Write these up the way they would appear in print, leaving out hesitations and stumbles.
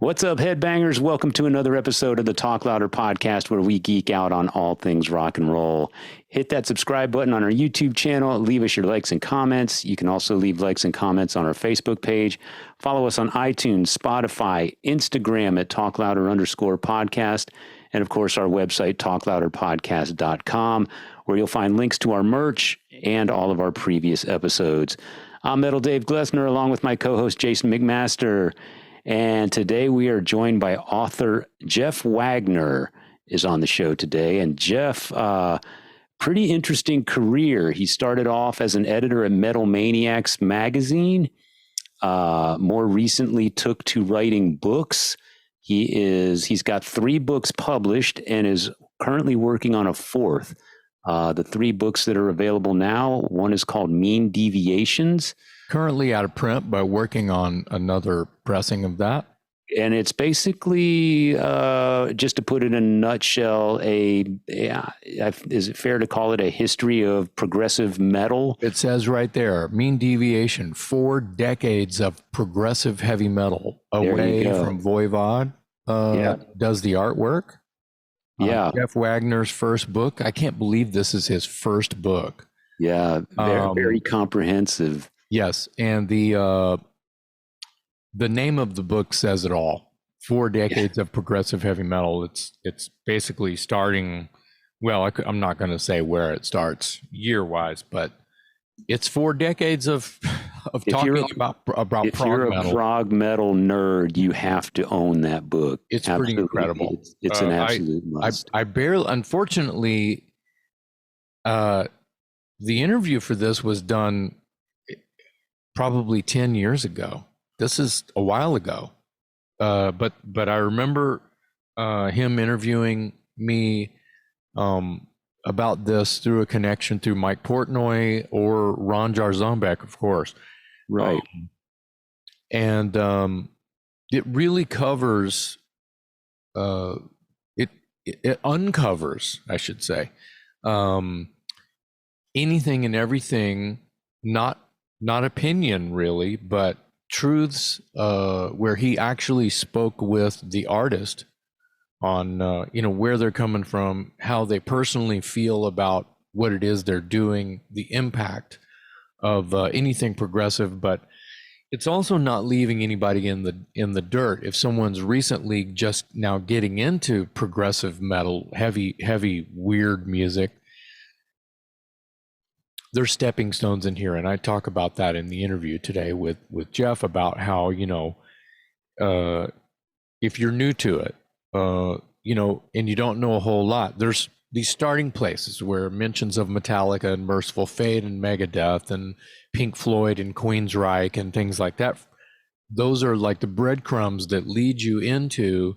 What's up, headbangers? Welcome to another episode of the Talk Louder podcast, where we geek out on all things rock and roll. Hit that subscribe button on our YouTube channel. Leave us your likes and comments. You can also leave likes and comments on our Facebook page. Follow us on iTunes, Spotify, Instagram at talklouder_podcast. And of course, our website, talklouderpodcast.com, where you'll find links to our merch and all of our previous episodes. I'm Metal Dave Glessner, along with my co-host, Jason McMaster. And today we are joined by author Jeff Wagner is on the show today. And Jeff, pretty interesting career. He started off as an editor at Metal Maniacs magazine. More recently took to writing books. He's got 3 books published and is currently working on a 4th. The 3 books that are available now, one is called Mean Deviations. Currently out of print, but working on another pressing of that. And it's basically, just to put it in a nutshell, is it fair to call it a history of progressive metal? It says right there, Mean Deviation, 4 decades of progressive heavy metal away from Voivod. Does the artwork. Jeff Wagner's first book. I can't believe this is his first book. Yeah, very comprehensive. Yes, and the name of the book says it all. 4 decades of progressive heavy metal. It's basically starting. Well, I'm not going to say where it starts year-wise, but it's 4 decades of talking about prog metal. If you're a prog metal nerd, you have to own that book. It's pretty incredible. It's an absolute must. I barely, unfortunately, the interview for this was done probably 10 years ago. This is a while ago. But I remember him interviewing me about this through a connection through Mike Portnoy or Ron Jarzombek, of course. Right. And it really covers, it uncovers, I should say, anything and everything, not opinion really, but truths, where he actually spoke with the artist on, where they're coming from, how they personally feel about what it is they're doing, the impact of anything progressive. But it's also not leaving anybody in the dirt. If someone's recently just now getting into progressive metal, heavy weird music, there's stepping stones in here, and I talk about that in the interview today with Jeff about how, if you're new to it, and you don't know a whole lot, there's these starting places where mentions of Metallica and Merciful Fate and Megadeth and Pink Floyd and Queensryche and things like that. Those are like the breadcrumbs that lead you into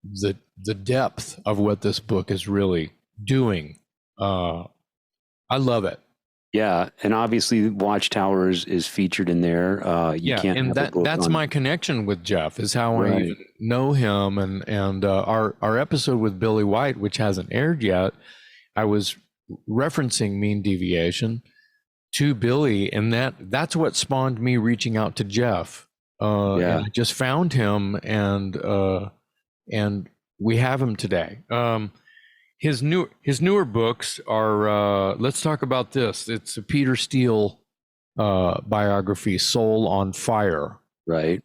the depth of what this book is really doing. I love it. Yeah, and obviously Watchtower is featured in there. That's my connection with Jeff, is how I even know him. And our episode with Billy White, which hasn't aired yet, I was referencing Mean Deviation to Billy, and that's what spawned me reaching out to Jeff. And I just found him, and we have him today. His newer books are, let's talk about this. It's a Peter Steele biography, Soul on Fire. Right.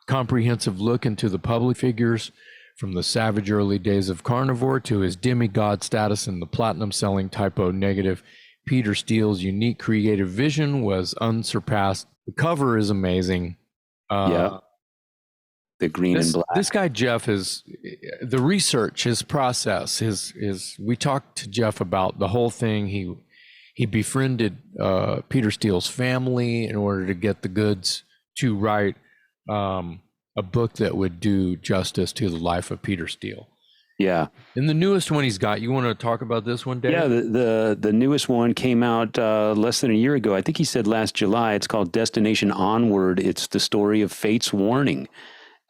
Comprehensive look into the public figures from the savage early days of Carnivore to his demigod status in the platinum-selling Typo Negative. Peter Steele's unique creative vision was unsurpassed. The cover is amazing. The green and black. This guy, Jeff, is the research, his process, we talked to Jeff about the whole thing. He befriended Peter Steele's family in order to get the goods to write a book that would do justice to the life of Peter Steele. Yeah. And the newest one he's got, you want to talk about this one, Dave? Yeah, the newest one came out less than a year ago. I think he said last July. It's called Destination Onward. It's the story of Fate's Warning.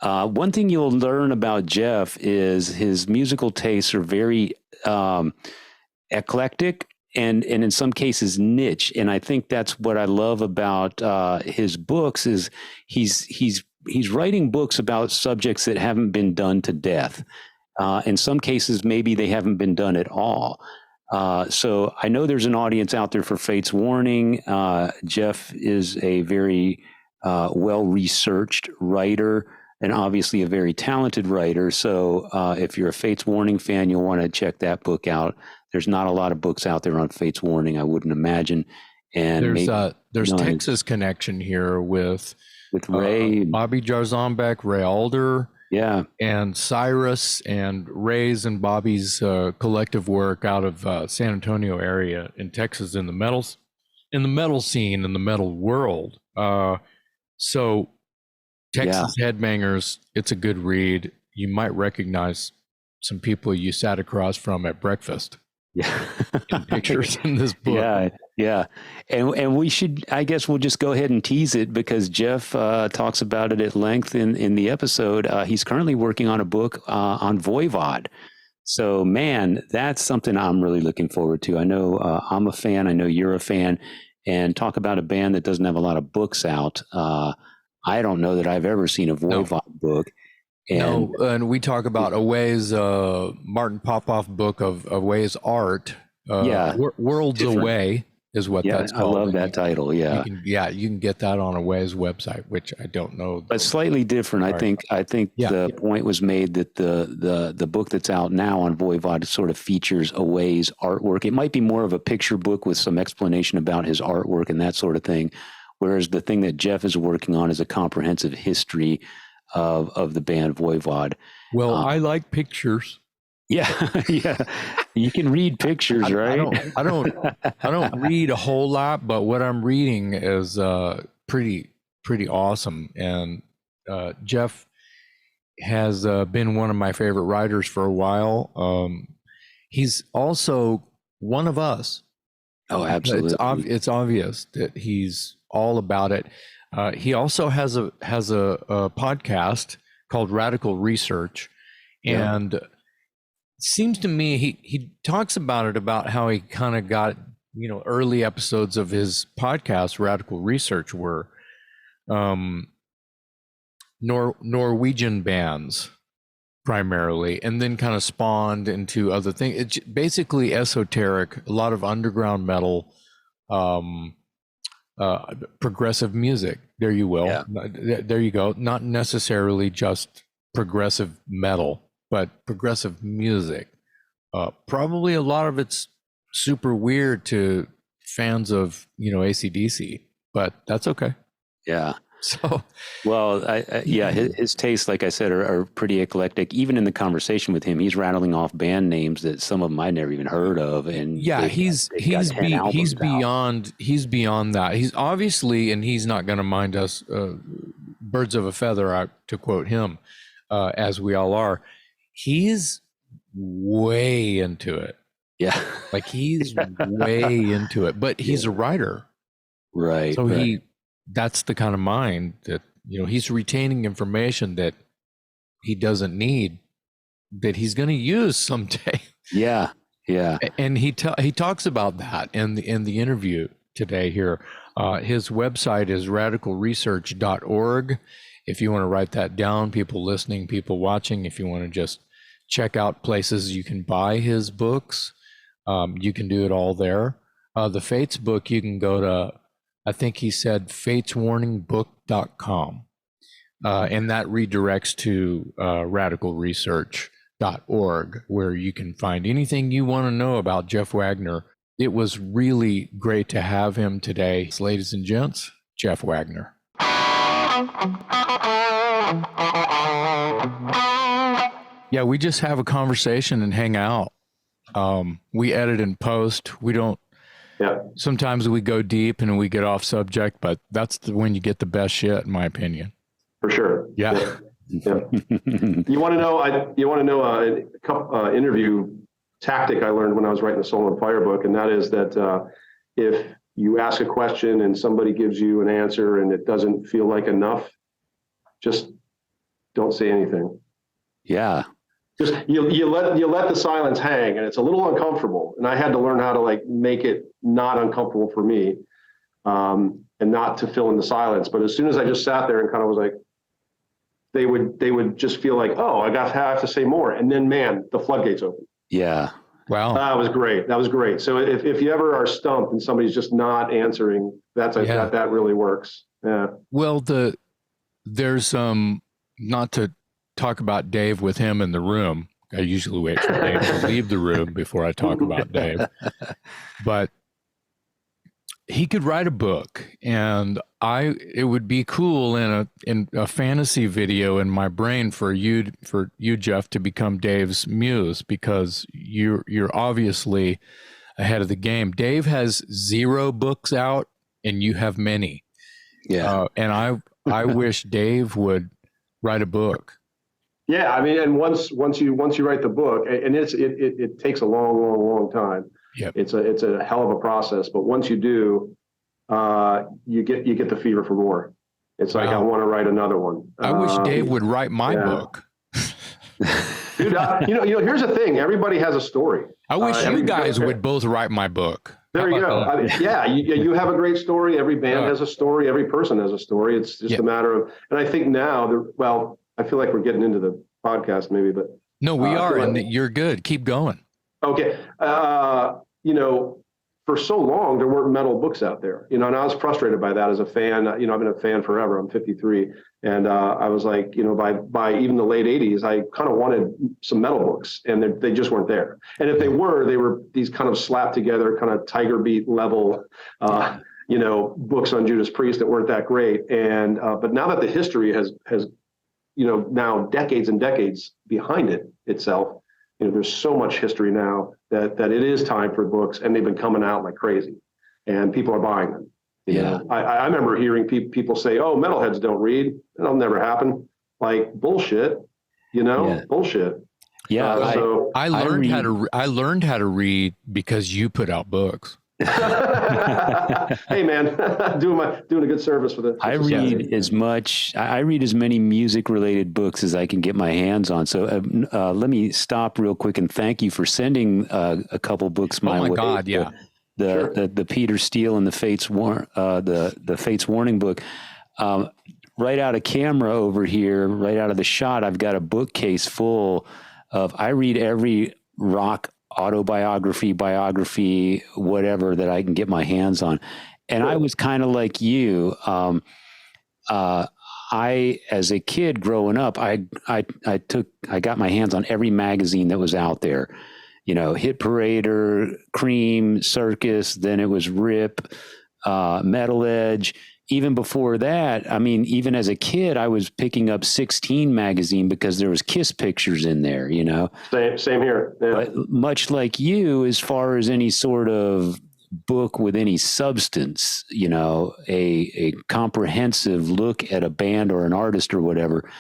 One thing you'll learn about Jeff is his musical tastes are very eclectic and in some cases niche. And I think that's what I love about his books is he's writing books about subjects that haven't been done to death. In some cases, maybe they haven't been done at all. So I know there's an audience out there for Fate's Warning. Jeff is a very well-researched writer and obviously a very talented writer. So if you're a Fate's Warning fan, you'll want to check that book out. There's not a lot of books out there on Fate's Warning, I wouldn't imagine. And there's Texas connection here with Ray, Bobby Jarzambek, Ray Alder, and Cyrus, and Ray's and Bobby's collective work out of San Antonio area in Texas in the metal scene, in the metal world. So Texas Headbangers, it's a good read. You might recognize some people you sat across from at breakfast. Yeah. In pictures in this book. Yeah. And we should, I guess we'll just go ahead and tease it because Jeff talks about it at length in the episode. He's currently working on a book on Voivod. So, man, that's something I'm really looking forward to. I know I'm a fan. I know you're a fan. And talk about a band that doesn't have a lot of books out. I don't know that I've ever seen a Voivod book. And we talk about Away's Martin Popoff book of Away's art. Worlds different. Away is what that's called. I love that title. Yeah. You can get that on Away's website, which I don't know. But slightly different. I think the point was made that the book that's out now on Voivod sort of features Away's artwork. It might be more of a picture book with some explanation about his artwork and that sort of thing. Whereas the thing that Jeff is working on is a comprehensive history of the band Voivod. Well, I like pictures. Yeah. You can read pictures, right? I don't read a whole lot, but what I'm reading is pretty awesome. And Jeff has been one of my favorite writers for a while. He's also one of us. Oh, absolutely. It's obvious that he's all about it. He also has a podcast called Radical Research, and it seems to me he talks about how he kind of got, early episodes of his podcast Radical Research were Norwegian bands primarily, and then kind of spawned into other things. It's basically esoteric, a lot of underground metal, progressive music. There you will. Yeah. There you go. Not necessarily just progressive metal, but progressive music. Probably a lot of it's super weird to fans of, AC/DC, but that's okay. Yeah. So, well, his tastes, like I said, are pretty eclectic. Even in the conversation with him, he's rattling off band names that some of them I never even heard of. And he's beyond that. He's obviously, and he's not going to mind us, birds of a feather, to quote him, as we all are. He's way into it. Yeah, like he's way into it, but he's a writer, right? So that's the kind of mind that, he's retaining information that he doesn't need, that he's going to use someday. Yeah. And he talks about that in the interview today here. His website is radicalresearch.org. If you want to write that down, people listening, people watching, if you want to just check out places you can buy his books, you can do it all there. The Fates book, you can go to, I think he said fateswarningbook.com. And that redirects to radicalresearch.org, where you can find anything you want to know about Jeff Wagner. It was really great to have him today. Ladies and gents, Jeff Wagner. Yeah, we just have a conversation and hang out. We edit and post. We don't. Yeah. Sometimes we go deep and we get off subject, but that's when you get the best shit, in my opinion. For sure. Yeah. You want to know? A interview tactic I learned when I was writing the Soul and Fire book, and that is that if you ask a question and somebody gives you an answer and it doesn't feel like enough, just don't say anything. Yeah. just you let the silence hang, and it's a little uncomfortable. And I had to learn how to like make it not uncomfortable for me, and not to fill in the silence. But as soon as I just sat there and kind of was like, they would just feel like, oh, I have to say more, and then man, the floodgates open. Yeah. Wow. That was great. So if you ever are stumped and somebody's just not answering, that really works. Yeah. Well, there's not to talk about Dave with him in the room. I usually wait for Dave to leave the room before I talk about Dave. But he could write a book, and it would be cool in a fantasy video in my brain for you, Jeff, to become Dave's muse, because you're obviously ahead of the game. Dave has 0 books out, and you have many. Yeah. And I wish Dave would write a book. Yeah, I mean, and once you write the book, and it takes a long time. Yep. It's a hell of a process, but once you do, you get the fever for more. It's like, I want to write another one. I wish Dave would write my book. Dude, here's the thing. Everybody has a story. I wish you guys would both write my book. There you go. I mean, you have a great story. Every band has a story. Every person has a story. It's just a matter of, and I think now, I feel like we're getting into the podcast maybe, but. No, we are, and you're good. Keep going. Okay. For so long, there weren't metal books out there, and I was frustrated by that as a fan. I've been a fan forever. I'm 53. And I was like, by even the late 80s, I kind of wanted some metal books, and they just weren't there. And if they were these kind of slapped together, kind of Tiger Beat level, books on Judas Priest that weren't that great. And but now that the history has now decades and decades behind it itself, there's so much history now that it is time for books, and they've been coming out like crazy, and people are buying them. I remember hearing people say, "Oh, metalheads don't read. That'll never happen." Like bullshit, bullshit. Yeah. I learned how to read because you put out books. Hey man, doing a good service for the. I read as many music related books as I can get my hands on. So let me stop real quick and thank you for sending a couple books my way. Oh my God, yeah. The Peter Steele and the Fates Warning book. Right out of camera over here, right out of the shot, I've got a bookcase full of. I read every rock autobiography, biography, whatever that I can get my hands on. And I was kind of like you. I, as a kid growing up, I got my hands on every magazine that was out there. Hit Parader, Cream, Circus, then it was Rip, Metal Edge. Even before that, I mean, even as a kid, I was picking up 16 magazine because there was Kiss pictures in there, Same here. Yeah. But much like you, as far as any sort of book with any substance, a comprehensive look at a band or an artist or whatever,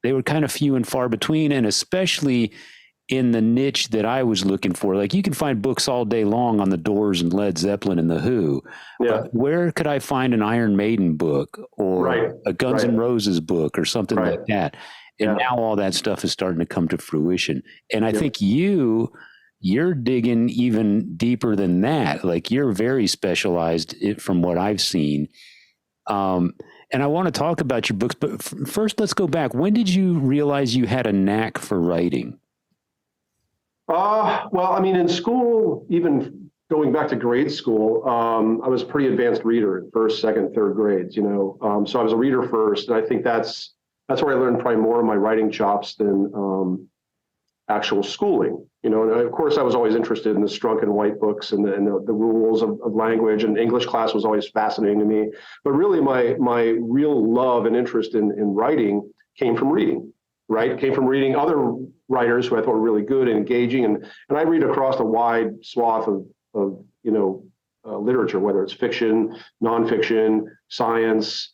they were kind of few and far between, and especially in the niche that I was looking for. Like, you can find books all day long on the Doors and Led Zeppelin and the Who. Yeah. But where could I find an Iron Maiden book or a Guns N' Roses book or something like that? And now all that stuff is starting to come to fruition. And I think you're digging even deeper than that. Like, you're very specialized from what I've seen. And I want to talk about your books, but first let's go back. When did you realize you had a knack for writing? Well, I mean, in school, even going back to grade school, I was a pretty advanced reader in first, second, third grades, so I was a reader first. And I think that's where I learned probably more of my writing chops than actual schooling, and of course I was always interested in the Strunk and White books and the rules of language, and English class was always fascinating to me. But really my real love and interest in writing came from reading. Came from reading other writers who I thought were really good and engaging, and I read across a wide swath of literature, whether it's fiction, nonfiction, science,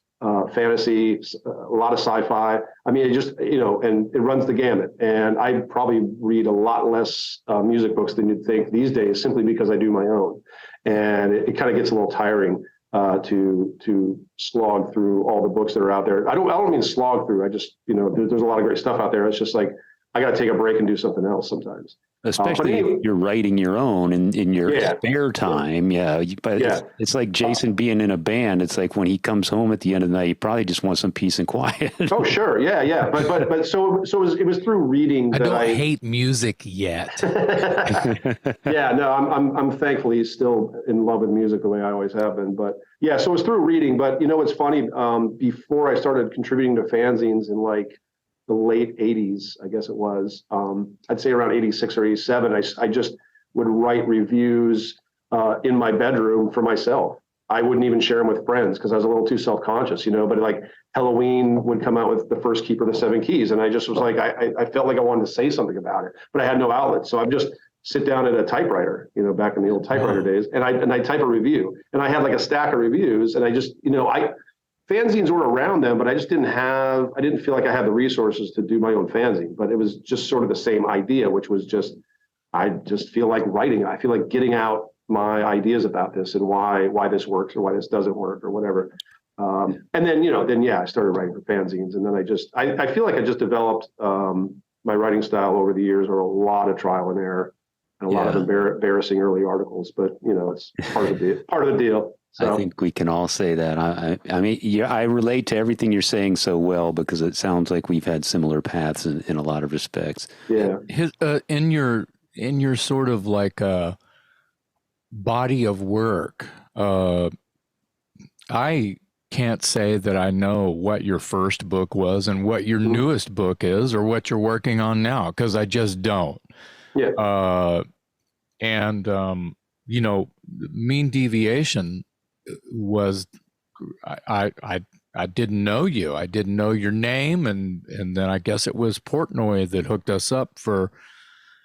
fantasy, a lot of sci-fi. I mean, it just and it runs the gamut. And I probably read a lot less music books than you'd think these days, simply because I do my own, and it kind of gets a little tiring to slog through all the books that are out there. I don't mean slog through. I just, there's a lot of great stuff out there. It's just like, I got to take a break and do something else sometimes. Especially if you're writing your own in your spare time. But it's like Jason being in a band. It's like when he comes home at the end of the night, he probably just wants some peace and quiet. Oh, sure. Yeah. But so it was through reading that I don't hate music yet. Yeah, no, I'm thankfully still in love with music the way I always have been. But yeah, so it was through reading. But you know, it's funny. Before I started contributing to fanzines in like the late 80s, I guess it was, I'd say around 86 or 87, I just would write reviews in my bedroom for myself. I wouldn't even share them with friends because I was a little too self-conscious, you know, but like Halloween would come out with the first Keeper of the Seven Keys. And I just was like, I felt like I wanted to say something about it, but I had no outlet. So I'm just sit down at a typeprinter, you know, back in the old typewriter days. And I type a review, and I had like a stack of reviews, and I just, you know, fanzines were around them, but I just I didn't feel like I had the resources to do my own fanzine. But it was just sort of the same idea, which was just, I just feel like writing. I feel like getting out my ideas about this and why this works or why this doesn't work or whatever. And then, you know, I started writing for fanzines, and then I feel like I just developed my writing style over the years, or a lot of trial and error and a lot of embarrassing early articles, but you know, it's part of the deal. So. I think we can all say that. I mean, I relate to everything you're saying so well, because it sounds like we've had similar paths in a lot of respects. Yeah. In your sort of like body of work, I can't say that I know what your first book was and what your newest book is, or what you're working on now, because I just don't. Yeah. You know, Mean Deviation was, I didn't know you. I didn't know your name, and then I guess it was Portnoy that hooked us up for,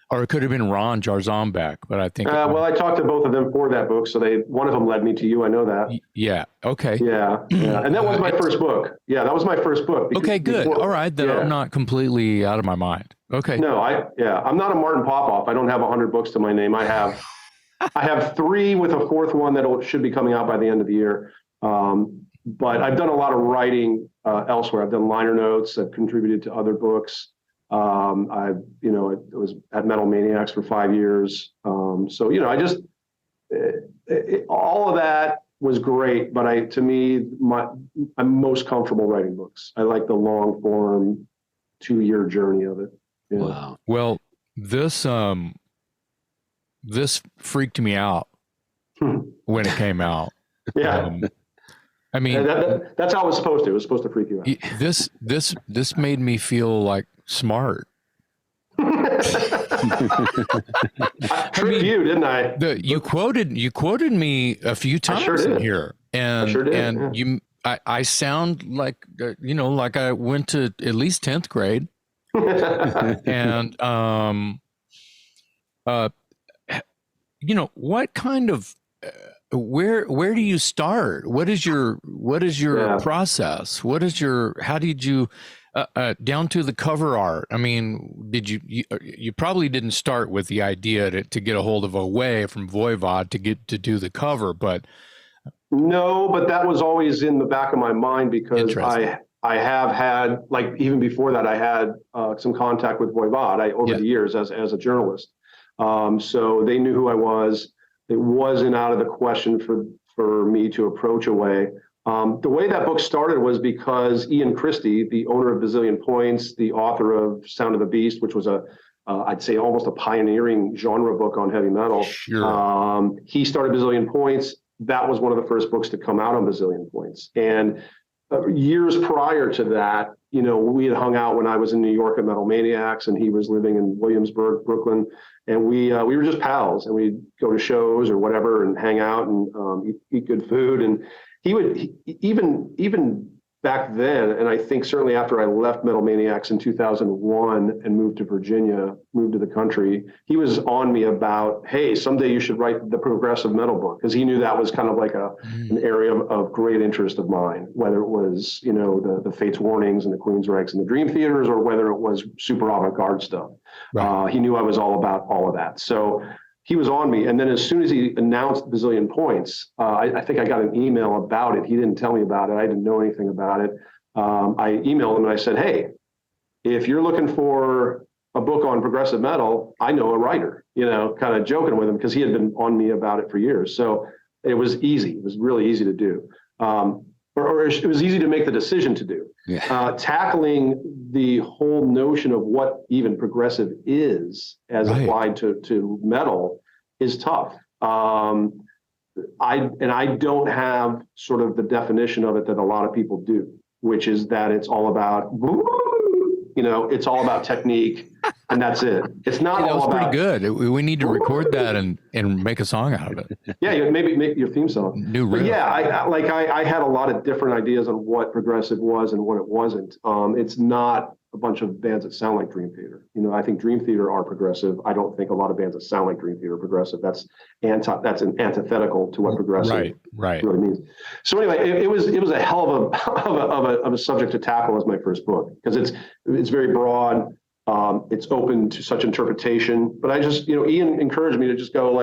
or it could have been Ron Jarzambek, but I think. Well, I talked to both of them for that book, so one of them led me to you. I know that. Yeah. Okay. Yeah. And that was my first book. Yeah, that was my first book. Okay, good. All right, then I'm not completely out of my mind. Okay. No, I'm not a Martin Popoff. I don't have 100 books to my name. I have 3 with a 4th one that should be coming out by the end of the year. But I've done a lot of writing elsewhere. I've done liner notes. I've contributed to other books. I was at Metal Maniacs for 5 years. So, you know, I just, all of that was great. But to me, I'm most comfortable writing books. I like the long form 2-year journey of it. Yeah. Wow. Well, this freaked me out when it came out. Yeah. I mean, that's how it was supposed to. It was supposed to freak you out. This made me feel like smart. I tricked you, didn't I? You quoted me a few times in here, and I sure did, and I sound like like I went to at least 10th grade, and what kind of where do you start? What is your process? How did you down to the cover art? I mean, did you probably didn't start with the idea to get a hold of a way from Voivod to do the cover, but no, but that was always in the back of my mind, because I have had, like, even before that, I had some contact with Voivod over the years as a journalist. So they knew who I was. It wasn't out of the question for me to approach a way. The way that book started was because Ian Christie, the owner of Bazillion Points, the author of Sound of the Beast, which was I'd say almost a pioneering genre book on heavy metal. Sure. He started Bazillion Points. That was one of the first books to come out on Bazillion Points. And years prior to that, you know, we had hung out when I was in New York at Metal Maniacs, and he was living in Williamsburg, Brooklyn. And we were just pals, and we'd go to shows or whatever and hang out and eat good food. And he would even back then, and I think certainly after I left Metal Maniacs in 2001 and moved to Virginia, moved to the country, he was on me about, hey, someday you should write the progressive metal book, because he knew that was kind of like an area of great interest of mine, whether it was, you know, the Fates Warnings and the Queensryches and the Dream Theaters, or whether it was super avant-garde stuff. Right. He knew I was all about all of that. So he was on me. And then as soon as he announced Bazillion Points, I think I got an email about it. He didn't tell me about it. I didn't know anything about it. I emailed him and I said, hey, if you're looking for a book on progressive metal, I know a writer, kind of joking with him because he had been on me about it for years. So it was easy. It was really easy to do. Or it was easy to make the decision to do. Yeah. Tackling the whole notion of what even progressive is as applied to metal is tough. I don't have sort of the definition of it that a lot of people do, which is that it's all about, it's all about technique, and that's it. It's not all about. Pretty good. We need to record that and make a song out of it. Yeah, maybe make your theme song. New riff. But yeah, I had a lot of different ideas on what progressive was and what it wasn't. It's not a bunch of bands that sound like Dream Theater. I think Dream Theater are progressive. I don't think a lot of bands that sound like Dream Theater are progressive. That's an antithetical to what progressive really means. So anyway, it was a hell of a subject to tackle as my first book, because it's very broad. It's open to such interpretation. But I just, Ian encouraged me to just go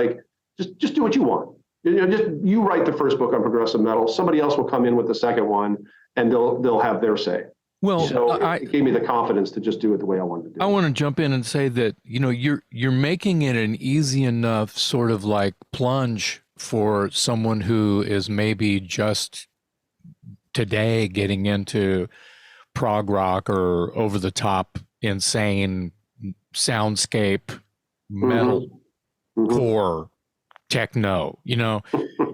just do what you want. You write the first book on progressive metal. Somebody else will come in with the second one, and they'll have their say. Well, so it gave me the confidence to just do it the way I wanted to do it. I want to jump in and say that, you're making it an easy enough sort of like plunge for someone who is maybe just today getting into prog rock or over the top, insane soundscape, metal, core, techno,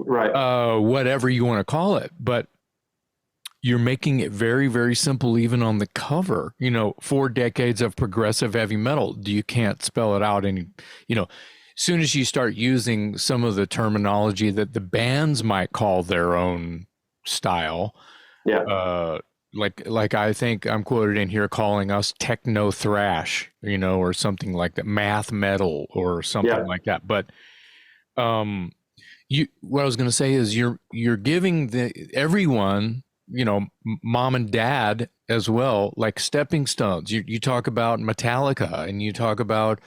right. Whatever you want to call it. But you're making it very, very simple, even on the cover. 4 decades of progressive heavy metal. You can't spell it out any, as soon as you start using some of the terminology that the bands might call their own style. Yeah. Like I think I'm quoted in here calling us techno thrash, or something like that, math metal or something like that. But what I was going to say is you're giving everyone, mom and dad as well, like stepping stones. You talk about Metallica, and you talk about,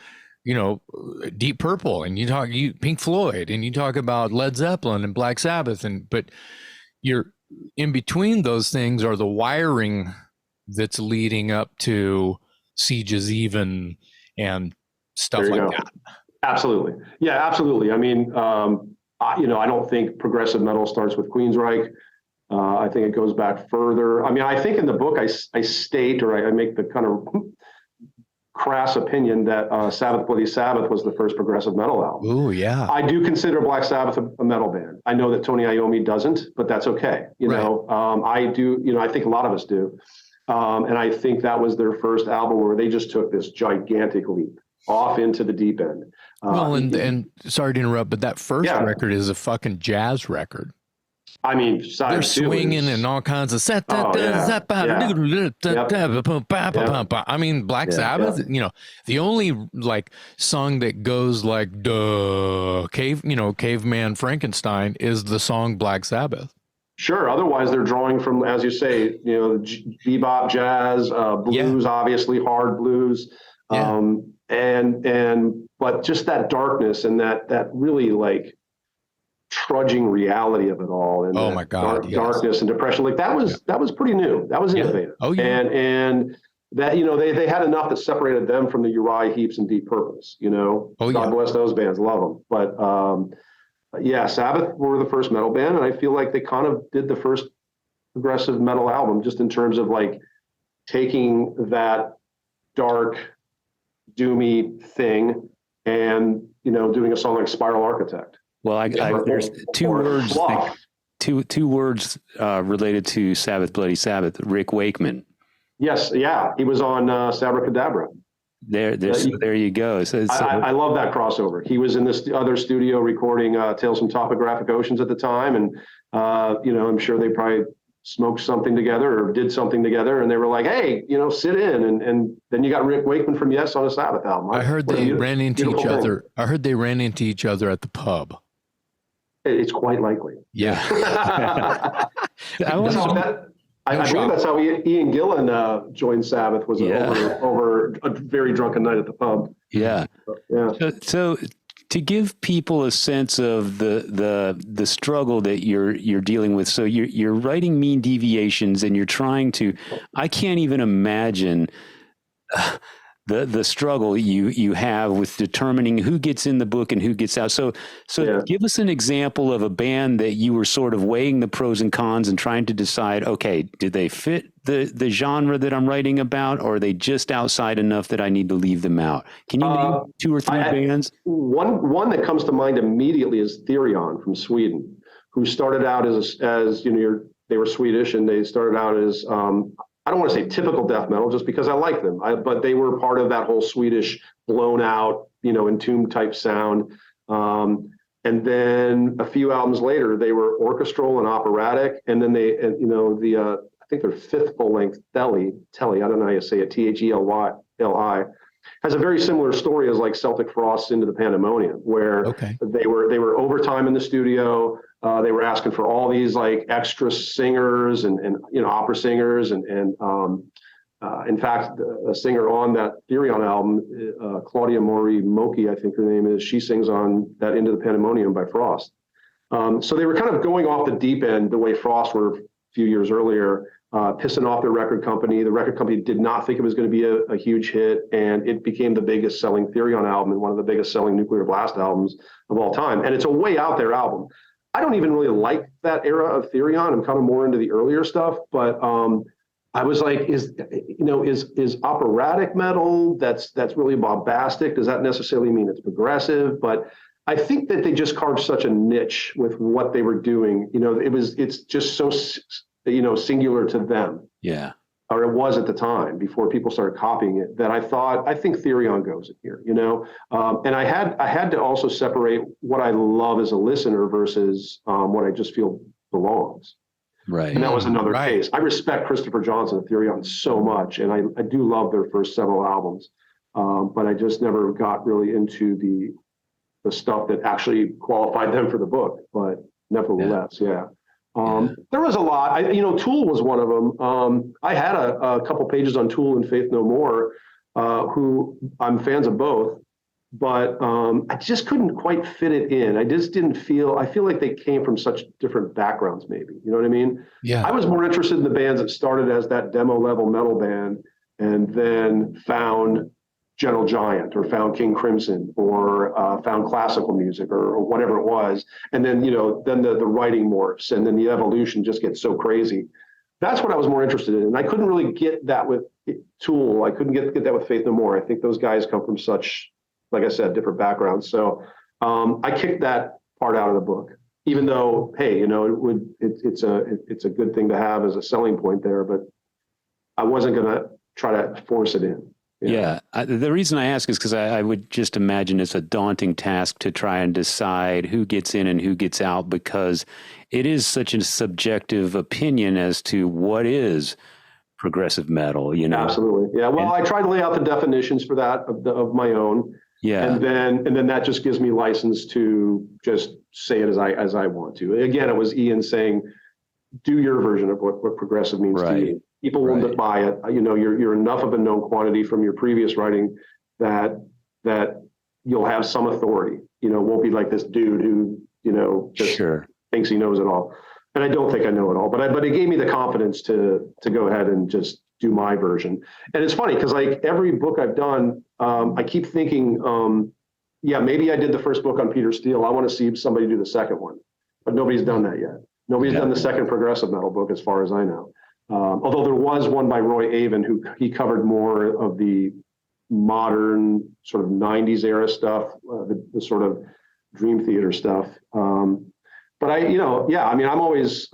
Deep Purple, and you talk Pink Floyd, and you talk about Led Zeppelin and Black Sabbath, but you're in between those things are the wiring that's leading up to Sieges Even and stuff like that. Absolutely. Yeah, absolutely. I mean, I don't think progressive metal starts with Queensryche. I think it goes back further. I mean, I think in the book I state, or I make the kind of crass opinion that Sabbath Bloody Sabbath was the first progressive metal album. Ooh, yeah. I do consider Black Sabbath a metal band. I know that Tony Iommi doesn't, but that's okay. I do. I think a lot of us do. And I think that was their first album where they just took this gigantic leap off into the deep end. Well, and sorry to interrupt, but that first record is a fucking jazz record. I mean, they're swinging and all kinds of I mean, Black Sabbath, the only like song that goes like caveman Frankenstein is the song Black Sabbath. Sure. Otherwise, they're drawing from, as you say, bebop, jazz, blues, obviously hard blues, but just that darkness and that really like trudging reality of it all, and oh my God, darkness and depression, like that was pretty new. That was innovative. Oh yeah. And that they had enough that separated them from the Uriah Heeps and Deep Purples. God bless those bands, love them. But Sabbath were the first metal band, and I feel like they kind of did the first progressive metal album, just in terms of like taking that dark, doomy thing and doing a song like Spiral Architect. Well, there's two words related to Sabbath Bloody Sabbath. Rick Wakeman. Yes, yeah, he was on Sabracadabra. There you go. I love that crossover. He was in this other studio recording Tales from Topographic Oceans at the time, and I'm sure they probably smoked something together or did something together, and they were like, "Hey, sit in," and then you got Rick Wakeman from Yes on a Sabbath album. I heard they ran into each other. I heard they ran into each other at the pub. It's quite likely. Yeah. I believe that's how Ian Gillan joined Sabbath, was over a very drunken night at the pub. Yeah. So to give people a sense of the struggle that you're dealing with, so you're writing Mean Deviations, and you're trying to, I can't even imagine the struggle you have with determining who gets in the book and who gets out. So give us an example of a band that you were sort of weighing the pros and cons and trying to decide, okay, did they fit the genre that I'm writing about, or are they just outside enough that I need to leave them out? Can you name 2 or 3 bands? One that comes to mind immediately is Therion from Sweden, who started out as they were Swedish, and they started out as I don't want to say typical death metal, just because I like them, but they were part of that whole Swedish blown out, entomb type sound. And then a few albums later, they were orchestral and operatic. And then I think their 5th full length, Telly, I don't know how you say it, Theli, has a very similar story as like Celtic Frost's Into the Pandemonium, where they were overtime in the studio. They were asking for all these like extra singers and opera singers and in fact a singer on that Therion album, Claudia Mori Moki, I think her name is, she sings on that Into the Pandemonium by Frost. So they were kind of going off the deep end the way Frost were a few years earlier, pissing off their record company. The record company did not think it was going to be a huge hit, and it became the biggest selling Therion album and one of the biggest selling Nuclear Blast albums of all time. And it's a way out there album. I don't even really like that era of Therion. I'm kind of more into the earlier stuff, but I was like, is operatic metal that's really bombastic? Does that necessarily mean it's progressive? But I think that they just carved such a niche with what they were doing. It's just so singular to them. Yeah. Or it was at the time before people started copying it, that I think Therion goes in here, and I had to also separate what I love as a listener versus what I just feel belongs. Right. And that was another case. I respect Christopher Johnson and Therion so much, and I do love their first several albums, but I just never got really into the stuff that actually qualified them for the book. But nevertheless, yeah. There was a lot. Tool was one of them. I had a couple pages on Tool and Faith No More, who I'm fans of both, but I just couldn't quite fit it in. I feel like they came from such different backgrounds, maybe. You know what I mean? Yeah. I was more interested in the bands that started as that demo level metal band and then found Gentle Giant or found King Crimson or found classical music or whatever it was. And then, then the writing morphs and then the evolution just gets so crazy. That's what I was more interested in. And I couldn't really get that with Tool. I couldn't get that with Faith No More. I think those guys come from such, like I said, different backgrounds. So I kicked that part out of the book, even though, hey, it's a good thing to have as a selling point there, but I wasn't going to try to force it in. Yeah. The reason I ask is because I would just imagine it's a daunting task to try and decide who gets in and who gets out, because it is such a subjective opinion as to what is progressive metal, Absolutely. Yeah. Well, I tried to lay out the definitions for that of my own. Yeah. And then that just gives me license to just say it as I want to. Again, it was Ian saying, do your version of what progressive means to you. People will buy it. You're enough of a known quantity from your previous writing that you'll have some authority. Won't be like this dude who just thinks he knows it all. And I don't think I know it all, but it gave me the confidence to go ahead and just do my version. And it's funny because like every book I've done, I keep thinking, maybe I did the first book on Peter Steele. I want to see somebody do the second one, but nobody's done that yet. Nobody's done the second progressive metal book, as far as I know. Although there was one by Roy Avon, who he covered more of the modern sort of 90s era stuff, the sort of Dream Theater stuff. But I'm always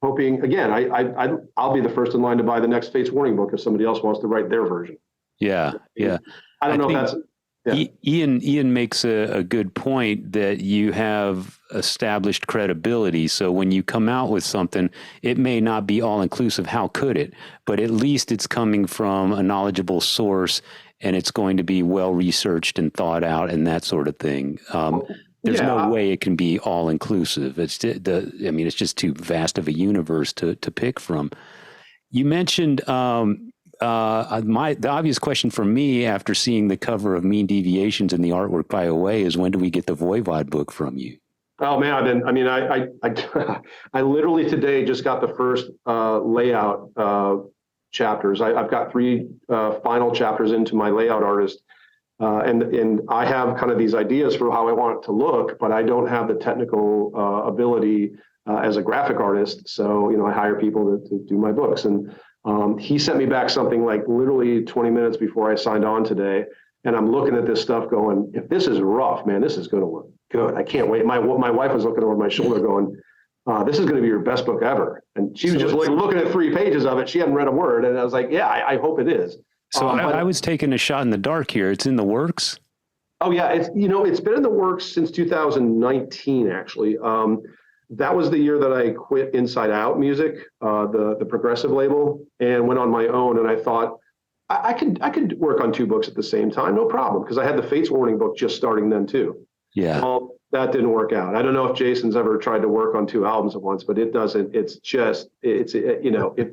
hoping, again, I'll be the first in line to buy the next Fates Warning book if somebody else wants to write their version. Yeah. Yeah. I don't know if that's... Yeah. Ian makes a good point that you have established credibility. So when you come out with something, it may not be all inclusive. How could it? But at least it's coming from a knowledgeable source, and it's going to be well researched and thought out and that sort of thing. There's no way it can be all inclusive. It's just too vast of a universe to pick from. You mentioned the obvious question for me after seeing the cover of Mean Deviations and the artwork by Away is, when do we get the Voivod book from you? Oh man, I literally today just got the first layout chapters. I've got 3 final chapters into my layout artist. And I have kind of these ideas for how I want it to look, but I don't have the technical ability as a graphic artist. So, I hire people to do my books. And he sent me back something like literally 20 minutes before I signed on today. And I'm looking at this stuff going, if this is rough, man, this is going to look good. I can't wait. My wife was looking over my shoulder going, this is going to be your best book ever. And she was just looking at 3 pages of it. She hadn't read a word. And I was like, yeah, I hope it is. So I was taking a shot in the dark here. It's in the works. Oh yeah. It's been in the works since 2019, actually. That was the year that I quit Inside Out Music, the progressive label, and went on my own. And I thought I could work on 2 books at the same time. No problem. Because I had the Fates Warning book just starting then too. Yeah. Well, that didn't work out. I don't know if Jason's ever tried to work on 2 albums at once, but it doesn't. It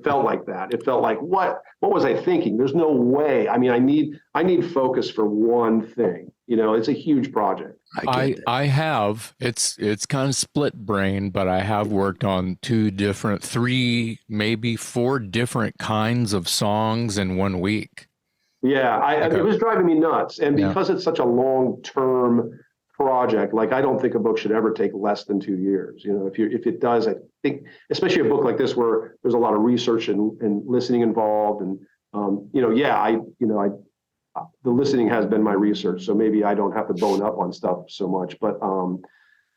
felt like that. It felt like, what was I thinking? There's no way. I mean, I need focus for one thing. It's a huge project. I have, it's kind of split brain, but I have worked on 3, maybe 4 different kinds of songs in 1 week. Yeah. It was driving me nuts. And because it's such a long-term project, like I don't think a book should ever take less than 2 years. If it does, I think, especially a book like this where there's a lot of research and listening involved, and the listening has been my research, so maybe I don't have to bone up on stuff so much. But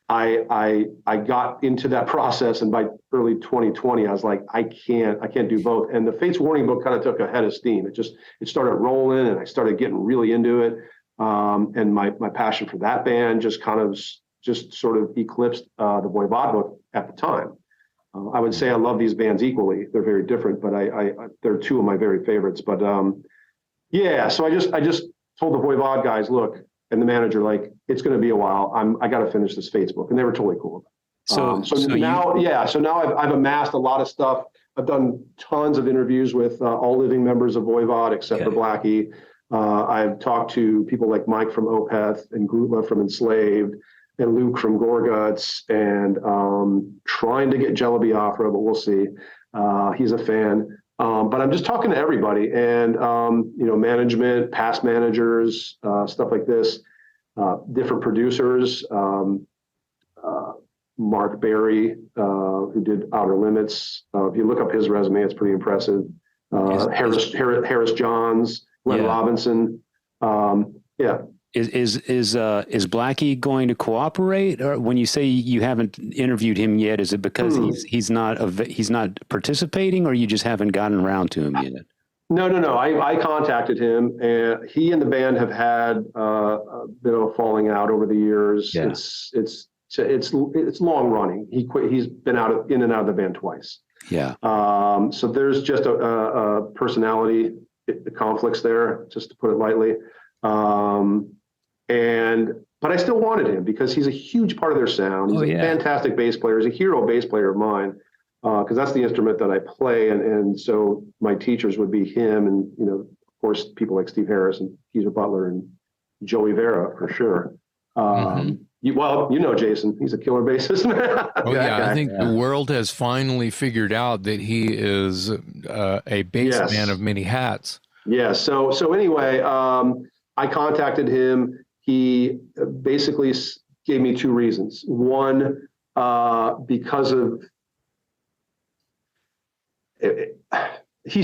I got into that process, and by early 2020, I was like, I can't do both. And the Fates Warning book kind of took a head of steam. It started rolling, and I started getting really into it. And my passion for that band just sort of eclipsed the Voivod book at the time. I would say I love these bands equally. They're very different, but they're 2 of my very favorites. But so I just told the Voivod guys, look, and the manager, like, it's going to be a while. I got to finish this Fates book, and they were totally cool. So now I've amassed a lot of stuff. I've done tons of interviews with all living members of Voivod except for Blackie. I've talked to people like Mike from Opeth and Grutla from Enslaved and Luke from Gorguts, and trying to get Jello Biafra, but we'll see. He's a fan. But I'm just talking to everybody, and management, past managers, stuff like this, different producers. Mark Berry, who did Outer Limits. If you look up his resume, it's pretty impressive. Harris Johns, Glenn Robinson. Is Blackie going to cooperate? Or when you say you haven't interviewed him yet, is it because he's not participating, or you just haven't gotten around to him yet? No. I contacted him, and he and the band have had a bit of a falling out over the years. Yeah. It's long running. He quit. He's been in and out of the band twice. Yeah. So there's just a personality conflicts there, just to put it lightly. But I still wanted him because he's a huge part of their sound. He's a fantastic bass player. He's a hero bass player of mine, because that's the instrument that I play. And so my teachers would be him, and, of course, people like Steve Harris and Geezer Butler and Joey Vera for sure. Jason, he's a killer bassist. I think the world has finally figured out that he is a bass man of many hats. Yeah. So anyway, I contacted him. He basically gave me 2 reasons. One, because of he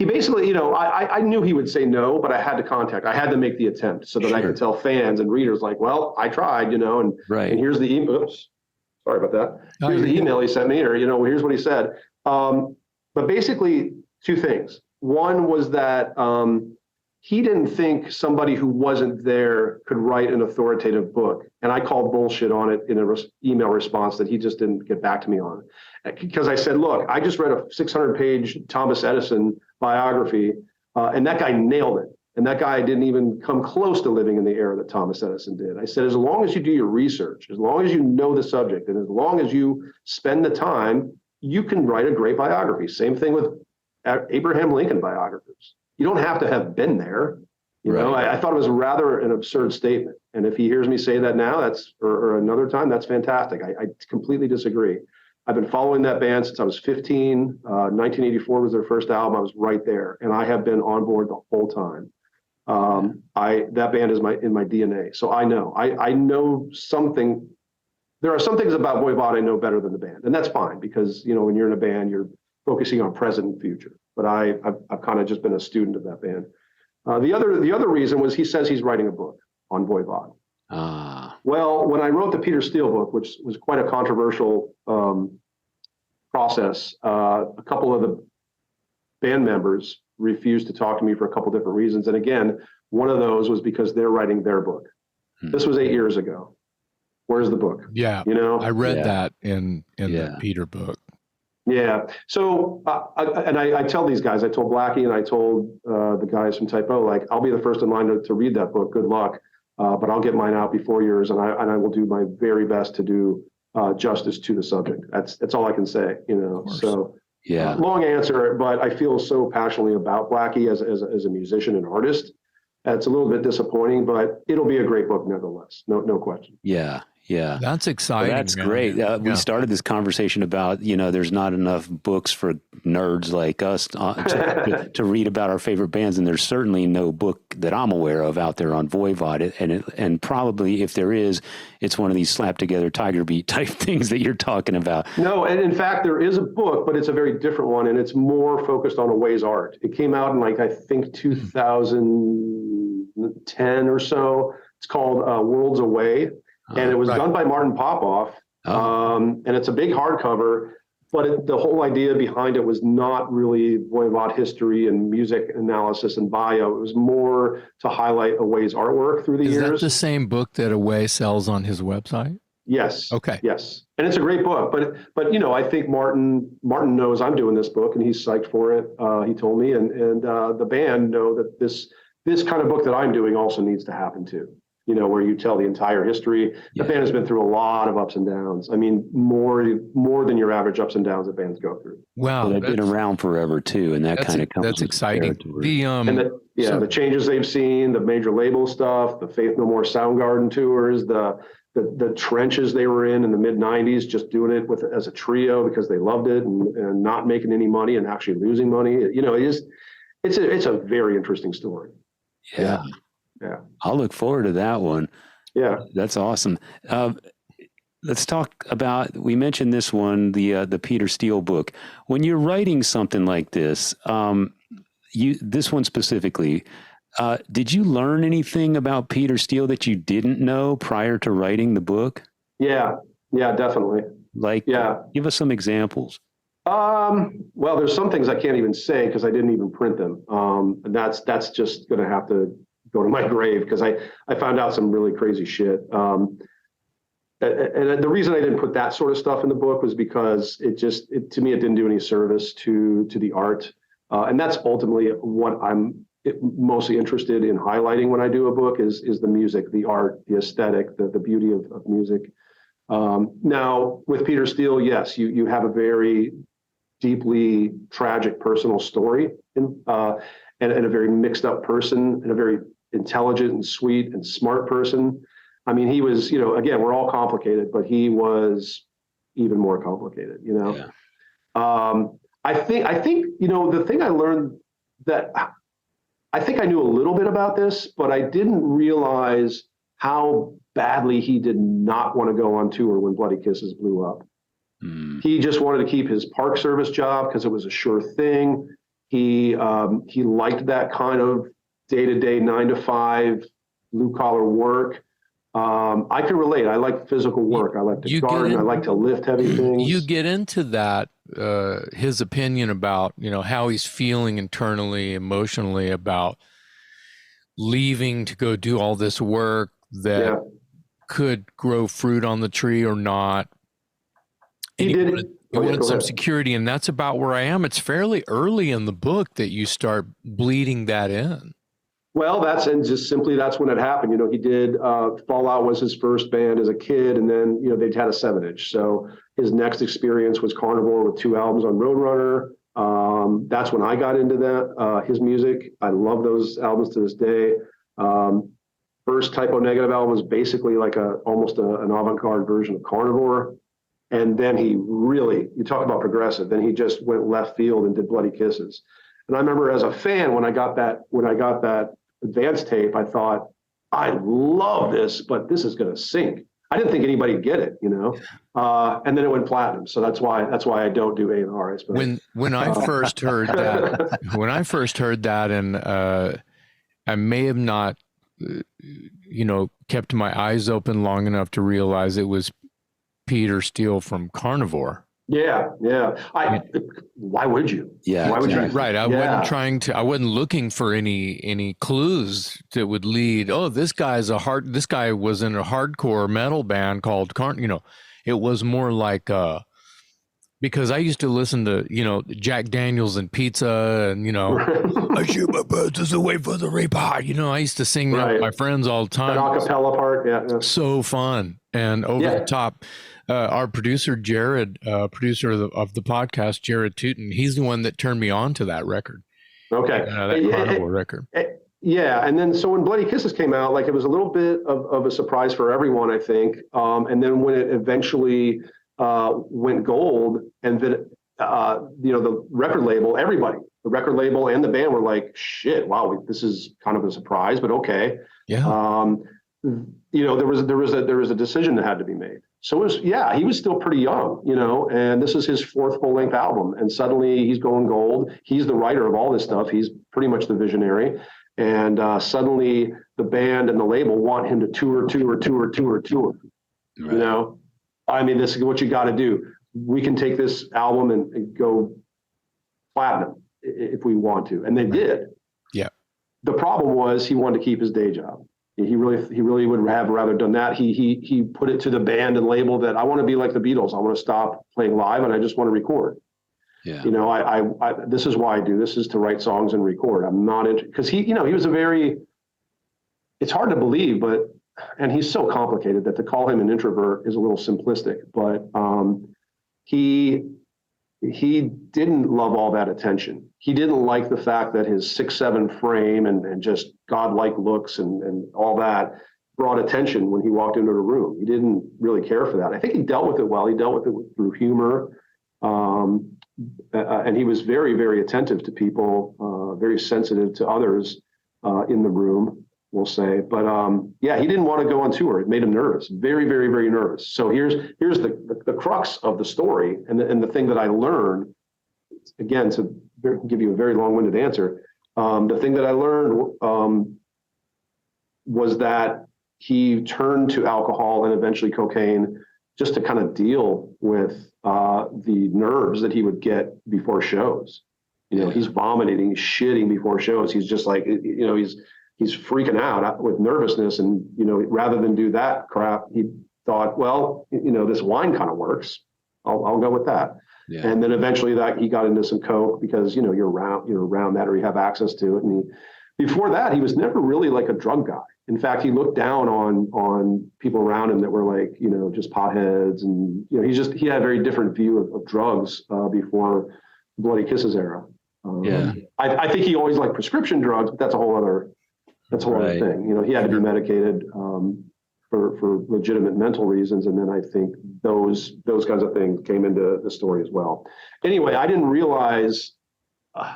basically, I knew he would say no, but I had to contact. I had to make the attempt so that I could tell fans and readers, like, well, I tried, and here's the email. Oops, sorry about that. Here's the email he sent me, or here's what he said. But basically, 2 things. One was that he didn't think somebody who wasn't there could write an authoritative book. And I called bullshit on it in an email response that he just didn't get back to me on. Because I said, look, I just read a 600-page Thomas Edison biography, and that guy nailed it. And that guy didn't even come close to living in the era that Thomas Edison did. I said, as long as you do your research, as long as you know the subject, and as long as you spend the time, you can write a great biography. Same thing with Abraham Lincoln biographers. You don't have to have been there. I thought it was rather an absurd statement. And if he hears me say that now, or another time, that's fantastic. I completely disagree. I've been following that band since I was 15. 1984 was their first album. I was right there, and I have been on board the whole time. That band is in my DNA, so I know something. There are some things about Voivod I know better than the band, and that's fine because when you're in a band, you're focusing on present and future. But I've kind of just been a student of that band. The other reason was he says he's writing a book on Voivod. Well, when I wrote the Peter Steele book, which was quite a controversial process, a couple of the band members refused to talk to me for a couple different reasons. And again, one of those was because they're writing their book. This was 8 years ago. Where's the book? Yeah, I read that in the Peter book. Yeah. So, I tell these guys, I told Blackie and I told the guys from Typo, like, I'll be the first in line to read that book. Good luck. But I'll get mine out before yours, and I will do my very best to do justice to the subject. That's all I can say, So, long answer, but I feel so passionately about Blackie as a musician and artist. It's a little bit disappointing, but it'll be a great book nevertheless. No question. Yeah. Yeah. That's exciting. Well, that's great. We started this conversation about, there's not enough books for nerds like us to read about our favorite bands. And there's certainly no book that I'm aware of out there on Voivod. And probably if there is, it's one of these slap together Tiger Beat type things that you're talking about. No. And in fact, there is a book, but it's a very different one. And it's more focused on Away's art. It came out in I think 2010 or so. It's called Worlds Away. And it was done by Martin Popoff, and it's a big hardcover, but the whole idea behind it was not really Voivod history and music analysis and bio. It was more to highlight Away's artwork through the years. Is that the same book that Away sells on his website? Yes. Okay. Yes. And it's a great book, but I think Martin knows I'm doing this book and he's psyched for it. He told me, and the band know that this kind of book that I'm doing also needs to happen too. Where you tell the entire history. The band has been through a lot of ups and downs. I mean, more than your average ups and downs that bands go through. Wow. They've been around forever too. And that kind of comes. That's exciting. The changes they've seen, the major label stuff, the Faith No More Soundgarden tours, the trenches they were in the mid 90s, just doing it as a trio because they loved it and not making any money and actually losing money. It's a very interesting story. Yeah. Yeah, I'll look forward to that one. Yeah, that's awesome. Let's talk about. We mentioned this one, the Peter Steele book. When you're writing something like this, this one specifically, did you learn anything about Peter Steele that you didn't know prior to writing the book? Yeah, definitely. Give us some examples. Well, there's some things I can't even say because I didn't even print them, and that's just going to have to go to my grave because I found out some really crazy shit. And the reason I didn't put that sort of stuff in the book was because to me, it didn't do any service to the art. And that's ultimately what I'm mostly interested in highlighting when I do a book is the music, the art, the aesthetic, the beauty of music. Now with Peter Steele, yes, you have a very deeply tragic personal story and a very mixed up person and a very intelligent and sweet and smart person. I mean, he was, again, we're all complicated, but he was even more complicated, Yeah. I think, the thing I learned that I think I knew a little bit about this, but I didn't realize how badly he did not want to go on tour when Bloody Kisses blew up. He just wanted to keep his Park Service job because it was a sure thing. He liked that kind of day-to-day 9-to-5 blue-collar work. I can relate. I like physical work. I like to garden. I like to lift heavy things. You get into that, his opinion about, how he's feeling internally, emotionally about leaving to go do all this work that could grow fruit on the tree or not. And he wanted some security, and that's about where I am. It's fairly early in the book that you start bleeding that in. Well, that's when it happened. He did Fallout was his first band as a kid, and then they'd had a 7-inch. So his next experience was Carnivore with 2 albums on Roadrunner. That's when I got into his music. I love those albums to this day. First Typo Negative album was basically like almost an avant-garde version of Carnivore. And then you talk about progressive, then he just went left field and did Bloody Kisses. And I remember as a fan, when I got that advanced tape, I thought, I love this, but this is going to sink. I didn't think anybody'd get it, and then it went platinum. So that's why I don't do A&R, I suppose. When I first heard that, and I may have not, kept my eyes open long enough to realize it was Peter Steele from Carnivore. Yeah. Why would you? Yeah. Why would you? Right. I wasn't looking for any clues that would lead. Oh, this guy was in a hardcore metal band called it was more like, because I used to listen to, Jack Daniels and pizza and, I shoot my birds away for the reaper. I used to sing that with my friends all the time. That acapella part. Yeah. So fun and over the top. Our producer, Jared, producer of the podcast, Jared Tootin, he's the one that turned me on to that record. Okay. That Carnival record. Yeah. And then so when Bloody Kisses came out, like it was a little bit of a surprise for everyone, I think. And then when it eventually went gold, and then, the record label, everybody, the record label and the band were like, shit, wow, this is kind of a surprise, but okay. Yeah. There was a decision that had to be made. So he was still pretty young, and this is his fourth full-length album. And suddenly he's going gold. He's the writer of all this stuff. He's pretty much the visionary. And suddenly the band and the label want him to tour. Right. I mean, this is what you got to do. We can take this album and go platinum if we want to. And they did. Yeah. The problem was he wanted to keep his day job. He really would have rather done that. He put it to the band and label that I want to be like the Beatles. I want to stop playing live and I just want to record. Yeah. I this is why I do this, is to write songs and record. I'm not into, because he was it's hard to believe, and he's so complicated that to call him an introvert is a little simplistic, but he didn't love all that attention. He didn't like the fact that his 6'7" frame and just godlike looks and all that brought attention when he walked into the room. He didn't really care for that. I think he dealt with it well. He dealt with it through humor. And he was very, very attentive to people, very sensitive to others in the room, we'll say. But he didn't want to go on tour. It made him nervous, very, very, very nervous. So here's the crux of the story, and the thing that I learned, again, to give you a very long-winded answer, the thing that I learned was that he turned to alcohol and eventually cocaine just to kind of deal with the nerves that he would get before shows. He's vomiting, he's shitting before shows. He's just like, he's freaking out with nervousness. And, rather than do that crap, he thought, well, this wine kind of works. I'll go with that. Yeah. And then eventually he got into some coke because, you're around that, or you have access to it. And before that, he was never really like a drug guy. In fact, he looked down on people around him that were like, just potheads. And, he had a very different view of drugs before the Bloody Kisses era. I think he always liked prescription drugs, but that's a whole other thing. He had to be medicated for legitimate mental reasons. And then I think those kinds of things came into the story as well. Anyway, I didn't realize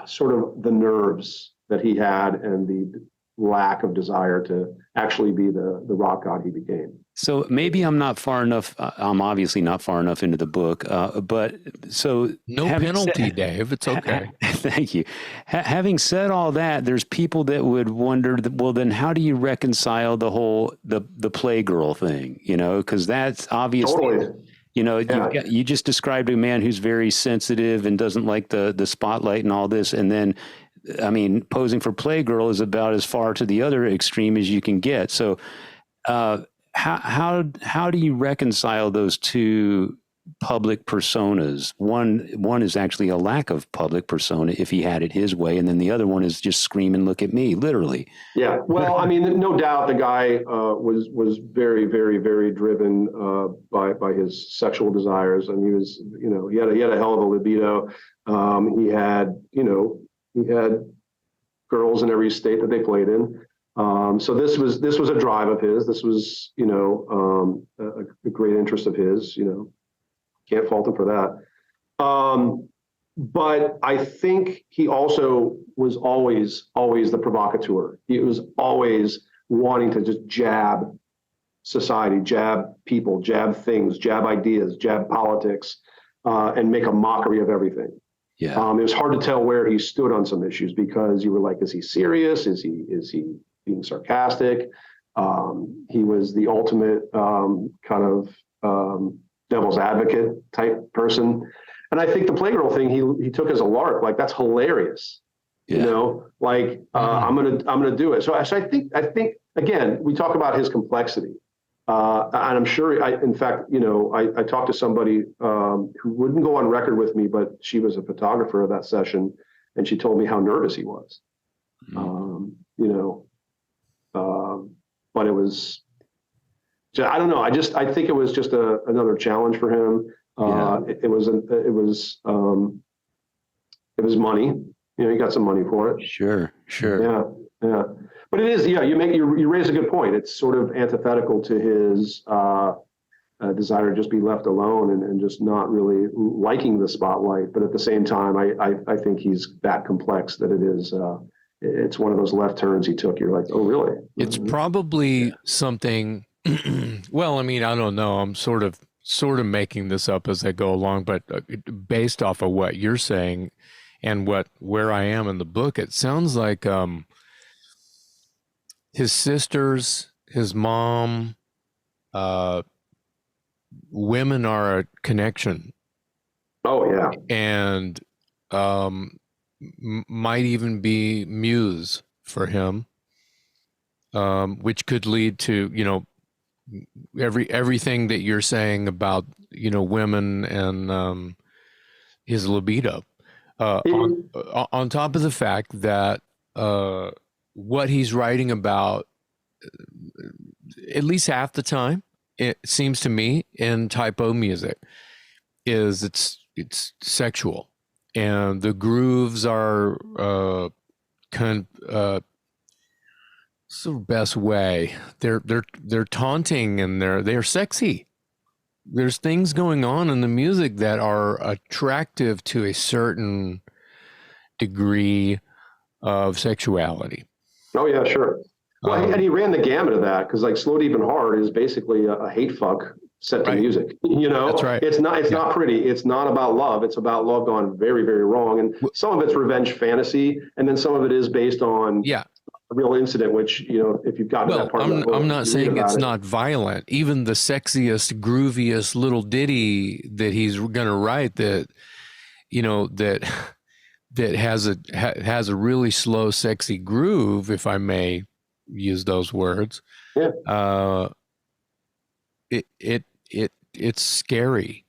sort of the nerves that he had and the lack of desire to actually be the rock god he became. So maybe I'm not far enough. I'm obviously not far enough into the book, but so no penalty, Dave. It's okay. Thank you. Having said all that, there's people that would wonder, well, then how do you reconcile the whole the Playgirl thing? Because that's obviously. Totally. You just described a man who's very sensitive and doesn't like the spotlight and all this, and then. I mean, posing for Playgirl is about as far to the other extreme as you can get. So, how do you reconcile those two public personas? One is actually a lack of public persona if he had it his way, and then the other one is just scream and look at me, literally. Yeah. Well, I mean, no doubt the guy was very, very, very driven by his sexual desires, and he was, he had a hell of a libido. He had girls in every state that they played in. So this was a drive of his. This was, a great interest of his, Can't fault him for that. But I think he also was always the provocateur. He was always wanting to just jab society, jab people, jab things, jab ideas, jab politics, and make a mockery of everything. Yeah. It was hard to tell where he stood on some issues because you were like, is he serious? Is he being sarcastic? He was the ultimate kind of devil's advocate type person. And I think the Playgirl thing he took as a lark, like that's hilarious. Yeah. You know, like I'm gonna do it. So I think again, we talk about his complexity. And I'm sure in fact, you know, I talked to somebody who wouldn't go on record with me, but she was a photographer of that session, and she told me how nervous he was. You know, but it was, I don't know. I think it was just another challenge for him. It was money. You know, he got some money for it. Sure. Yeah. But it is, you raise a good point. It's sort of antithetical to his desire to just be left alone and just not really liking the spotlight. But at the same time, I think he's that complex that it is. It's one of those left turns he took. You're like, oh, really? It's probably something. Well, I mean, I don't know. I'm sort of making this up as I go along, but based off of what you're saying and where I am in the book, it sounds like his sisters, his mom, women are a connection. Oh yeah, and might even be muse for him, which could lead to, you know, everything that you're saying about, you know, women and his libido, on top of the fact that what he's writing about, at least half the time, it seems to me, in typo music, is it's sexual, and the grooves are kind of sort of best way. They're taunting and they're sexy. There's things going on in the music that are attractive to a certain degree of sexuality. Oh yeah, sure. Well, and he ran the gamut of that because like Slow Deep and Hard is basically a hate fuck set to music. You know, that's right. It's not pretty. It's not about love. It's about love gone very, very wrong. And some of it's revenge fantasy, and then some of it is based on a real incident. Which, you know, if you've gotten that part, I'm not saying it's not violent. Even the sexiest, grooviest little ditty that he's going to write, that, you know, that has a really slow, sexy groove, if I may use those words. Yeah. It's scary.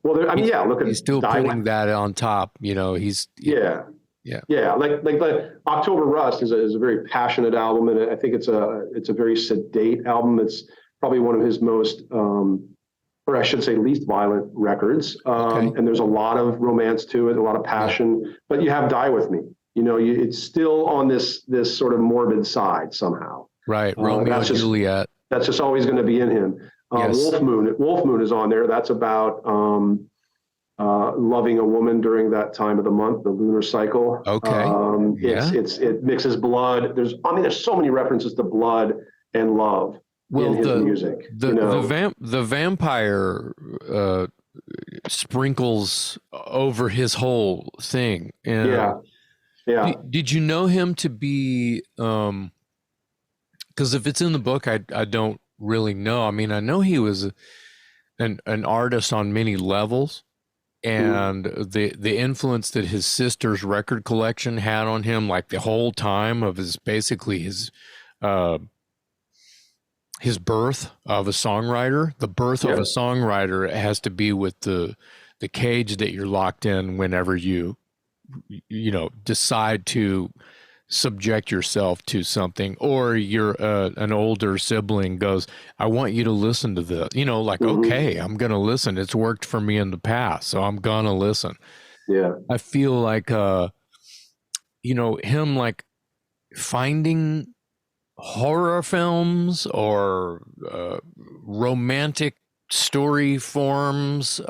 Well, I mean, look at, he's still putting that on top. You know, he's yeah. Like October Rust is a very passionate album, and I think it's a very sedate album. It's probably one of his most, or I should say, least violent records. And there's a lot of romance to it, a lot of passion. But you have Die With Me. You know, it's still on this sort of morbid side somehow. Right, Romeo and Juliet. That's just always going to be in him. Wolf Moon is on there. That's about loving a woman during that time of the month, the lunar cycle. It mixes blood. There's so many references to blood and love in his music. The vampire sprinkles over his whole thing. And did you know him to be? Because if it's in the book, I don't really know. I mean, I know he was an artist on many levels, and the influence that his sister's record collection had on him, like the whole time of his birth of a songwriter. The birth of a songwriter has to be with the cage that you're locked in whenever you decide to subject yourself to something, or you're an older sibling goes, I want you to listen to this, you know, like, okay, I'm going to listen. It's worked for me in the past, so I'm going to listen. Yeah. I feel like, you know, him like finding horror films or romantic story forms,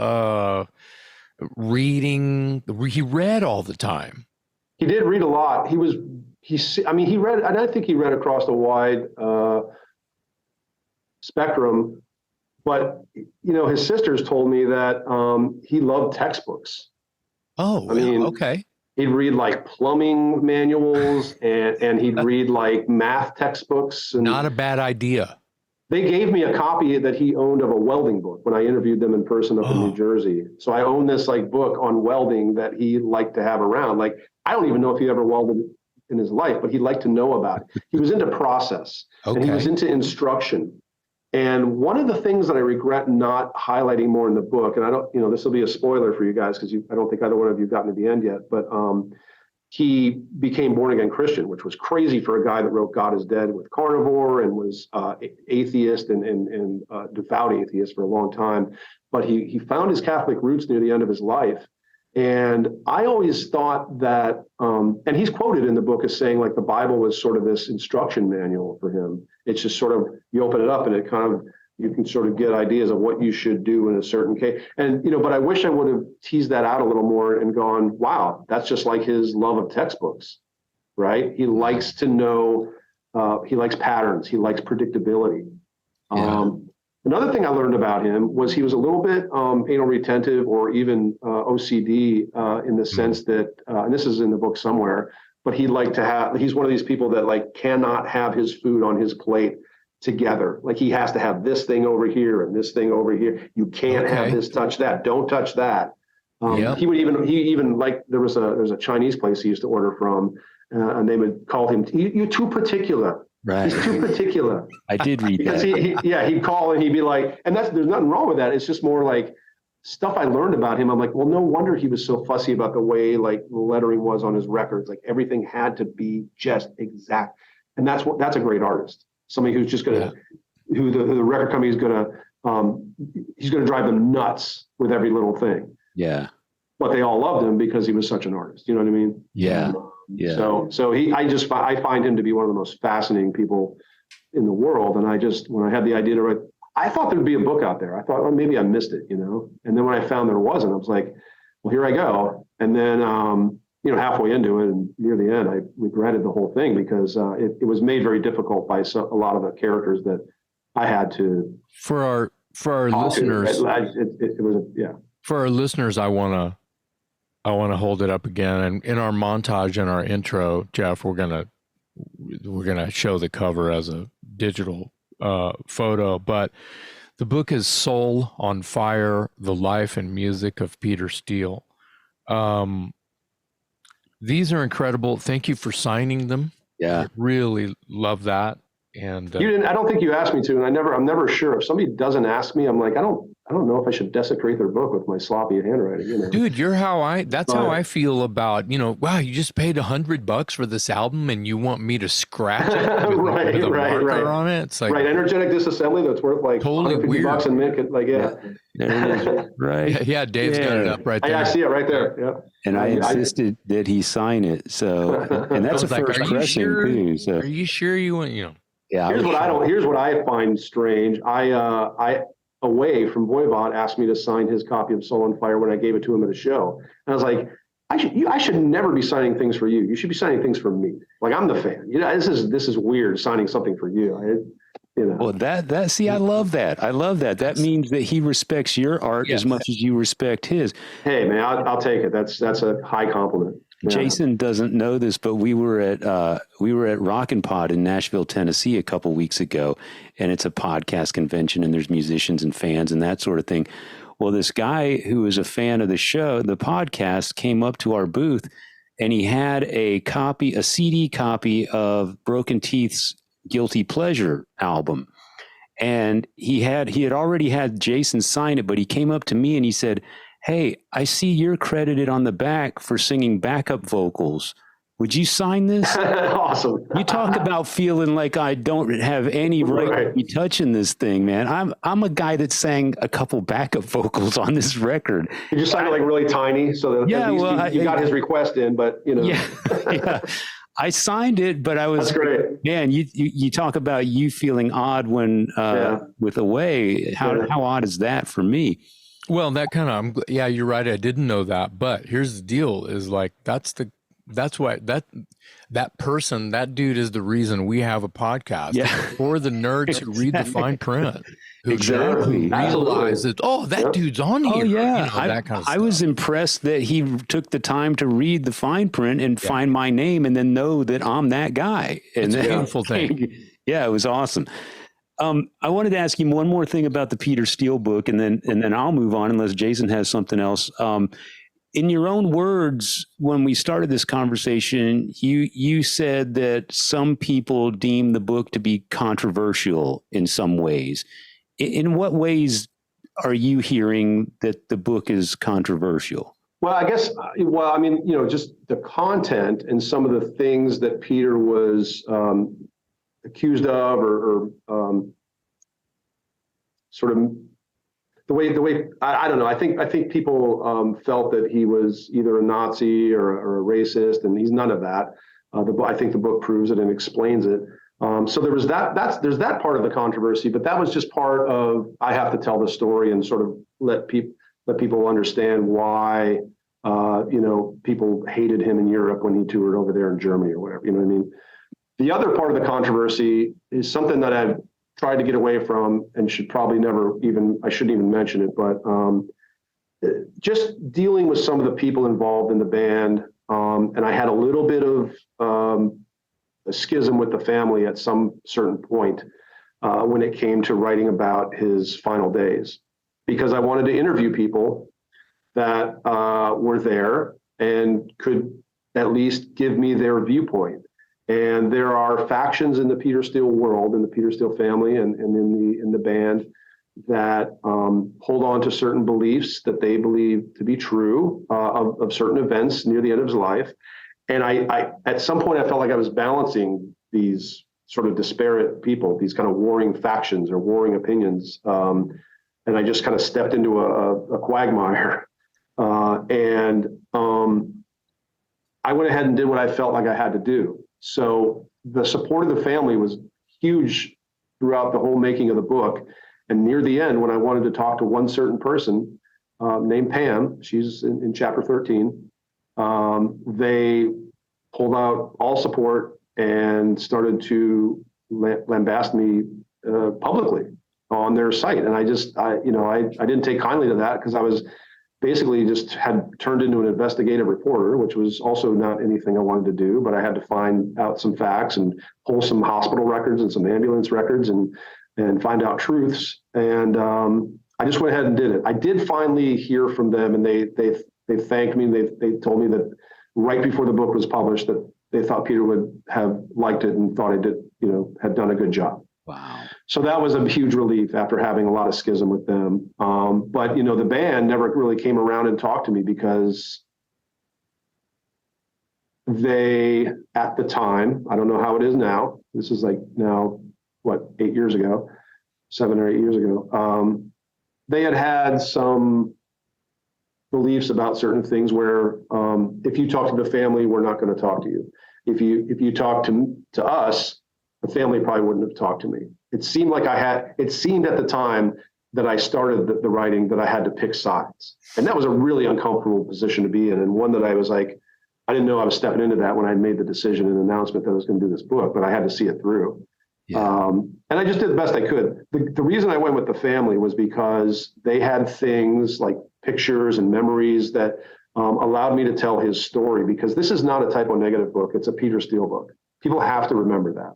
reading. He read all the time. He did read a lot. He read, and I think he read across a wide spectrum. But, his sisters told me that he loved textbooks. Oh, okay. He'd read like plumbing manuals and he'd read like math textbooks. And not a bad idea. They gave me a copy that he owned of a welding book when I interviewed them in person up in New Jersey. So I own this like book on welding that he liked to have around. Like, I don't even know if he ever welded in his life, but he'd like to know about it. He was into process and he was into instruction. And one of the things that I regret not highlighting more in the book, and I don't, this will be a spoiler for you guys because I don't think either one of you have gotten to the end yet, but he became born again Christian, which was crazy for a guy that wrote God is Dead with Carnivore and was atheist and devout atheist for a long time. But he found his Catholic roots near the end of his life. And I always thought that, and he's quoted in the book as saying like the Bible was sort of this instruction manual for him. It's just sort of, you open it up and it kind of, you can sort of get ideas of what you should do in a certain case. And, but I wish I would have teased that out a little more and gone, wow, that's just like his love of textbooks, right? He likes to know, he likes patterns, he likes predictability. Yeah. Another thing I learned about him was he was a little bit anal retentive or even OCD in the sense that, and this is in the book somewhere, but he's one of these people that like cannot have his food on his plate together. Like he has to have this thing over here and this thing over here. You can't have this, touch that. Don't touch that. He even like, there's a Chinese place he used to order from and they would call him, you're too particular. Right. He's too particular. I did read because that. He'd call and he'd be like, and there's nothing wrong with that. It's just more like stuff I learned about him. I'm like, well, no wonder he was so fussy about the way like the lettering was on his records. Like everything had to be just exact. And that's a great artist. Somebody who's just who the record company is he's gonna drive them nuts with every little thing. Yeah. But they all loved him because he was such an artist. You know what I mean? Yeah. Yeah. So I find him to be one of the most fascinating people in the world. And when I had the idea to write, I thought there'd be a book out there. I thought, maybe I missed it, And then when I found there wasn't, I was like, well, here I go. And then, halfway into it and near the end, I regretted the whole thing because it was made very difficult by a lot of the characters that I had to. For our listeners, For our listeners, I want to hold it up again, and in our montage and our intro, Jeff, we're gonna show the cover as a digital photo. But the book is "Soul on Fire: The Life and Music of Peter Steele." These are incredible. Thank you for signing them. Yeah, I really love that. And you didn't. I don't think you asked me to, and I'm never sure. If somebody doesn't ask me, I'm like, I don't know if I should desecrate their book with my sloppy handwriting. Dude, that's how I feel about, wow, you just paid $100 for this album and you want me to scratch it with, with a marker on it. It's like energetic disassembly that's worth like totally $150 a minute. Like, There it is. Right. Yeah, Dave's got it up right there. I see it right there. Yeah. And I insisted that he sign it. So, and that's a first pressing too. So, are you sure you want, Yeah. Here's what I find strange. I away from Voivod asked me to sign his copy of Soul on Fire when I gave it to him at a show. And I was like, I should never be signing things for you. You should be signing things for me. Like I'm the fan. This is weird signing something for you. Well, see, I love that. That means that he respects your art as much as you respect his. Hey man, I'll take it. That's a high compliment. Yeah. Jason doesn't know this, but we were at Rockin' Pod in Nashville, Tennessee a couple weeks ago, and it's a podcast convention, and there's musicians and fans and that sort of thing. Well, this guy who is a fan of the show, the podcast, came up to our booth, and he had a CD copy of Broken Teeth's Guilty Pleasure album, and he had already had Jason sign it, but he came up to me and he said, "Hey, I see you're credited on the back for singing backup vocals. Would you sign this?" Awesome. You talk about feeling like I don't have any right to be touching this thing, man. I'm a guy that sang a couple backup vocals on this record. You just sounded like really tiny, so that at least you got his request in, but Yeah. I signed it, but I was, that's great. Man, you talk about you feeling odd when with Away. How odd is that for me? Well, that kind of, yeah, you're right. I didn't know that, but here's the deal: is like that's why that person, that dude, is the reason we have a podcast. Yeah. For the nerds who read the fine print, who Exactly. realize that, oh, that dude's on here. Oh yeah, that kind of stuff. I was impressed that he took the time to read the fine print and find my name, and then know that I'm that guy. And it's a beautiful thing. Yeah, it was awesome. I wanted to ask you one more thing about the Peter Steele book, and then I'll move on unless Jason has something else. In your own words, when we started this conversation, you said that some people deem the book to be controversial in some ways. In what ways are you hearing that the book is controversial? Well, I guess, I mean, just the content and some of the things that Peter was accused of, or sort of the way I don't know. I think people felt that he was either a Nazi or a racist, and he's none of that. I think the book proves it and explains it. So there was there's that part of the controversy, but that was just part of, I have to tell the story and sort of let people understand why people hated him in Europe when he toured over there in Germany or whatever. You know what I mean? The other part of the controversy is something that I've tried to get away from and should probably I shouldn't even mention it, but just dealing with some of the people involved in the band. And I had a little bit of a schism with the family at some certain point when it came to writing about his final days, because I wanted to interview people that were there and could at least give me their viewpoint. And there are factions in the Peter Steele world, in the Peter Steele family, and in the band that hold on to certain beliefs that they believe to be true of certain events near the end of his life. And I at some point, I felt like I was balancing these sort of disparate people, these kind of warring factions or warring opinions. And I just kind of stepped into a quagmire. And I went ahead and did what I felt like I had to do. So the support of the family was huge throughout the whole making of the book. And near the end, when I wanted to talk to one certain person named Pam, she's in chapter 13, they pulled out all support and started to lambast me publicly on their site. And I didn't take kindly to that, because I was basically just had turned into an investigative reporter, which was also not anything I wanted to do, but I had to find out some facts and pull some hospital records and some ambulance records and find out truths. And I just went ahead and did it. I did finally hear from them, and they thanked me. They told me that right before the book was published that they thought Peter would have liked it and thought I did, had done a good job. Wow. So that was a huge relief after having a lot of schism with them. But, the band never really came around and talked to me, because they, at the time, I don't know how it is now. This is like now, 7 or 8 years ago. They had some beliefs about certain things where if you talk to the family, we're not going to talk to you. If you talk to us, the family probably wouldn't have talked to me. It seemed at the time that I started the writing that I had to pick sides. And that was a really uncomfortable position to be in, and one that I was like, I didn't know I was stepping into that when I made the decision and announcement that I was going to do this book, but I had to see it through. Yeah. And I just did the best I could. The reason I went with the family was because they had things like pictures and memories that allowed me to tell his story, because this is not a typo negative book. It's a Peter Steele book. People have to remember that.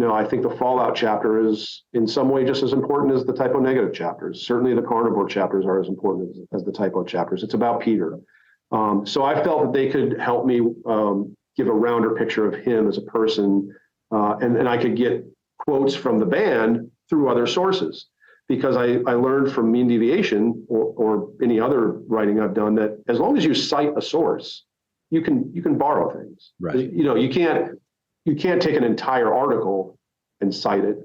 I think the Fallout chapter is in some way just as important as the typo negative chapters. Certainly the carnivore chapters are as important as the typo chapters. It's about Peter. So I felt that they could help me give a rounder picture of him as a person. And I could get quotes from the band through other sources, because I learned from Mean Deviation or any other writing I've done that as long as you cite a source, you can borrow things. Right. You can't take an entire article and cite it,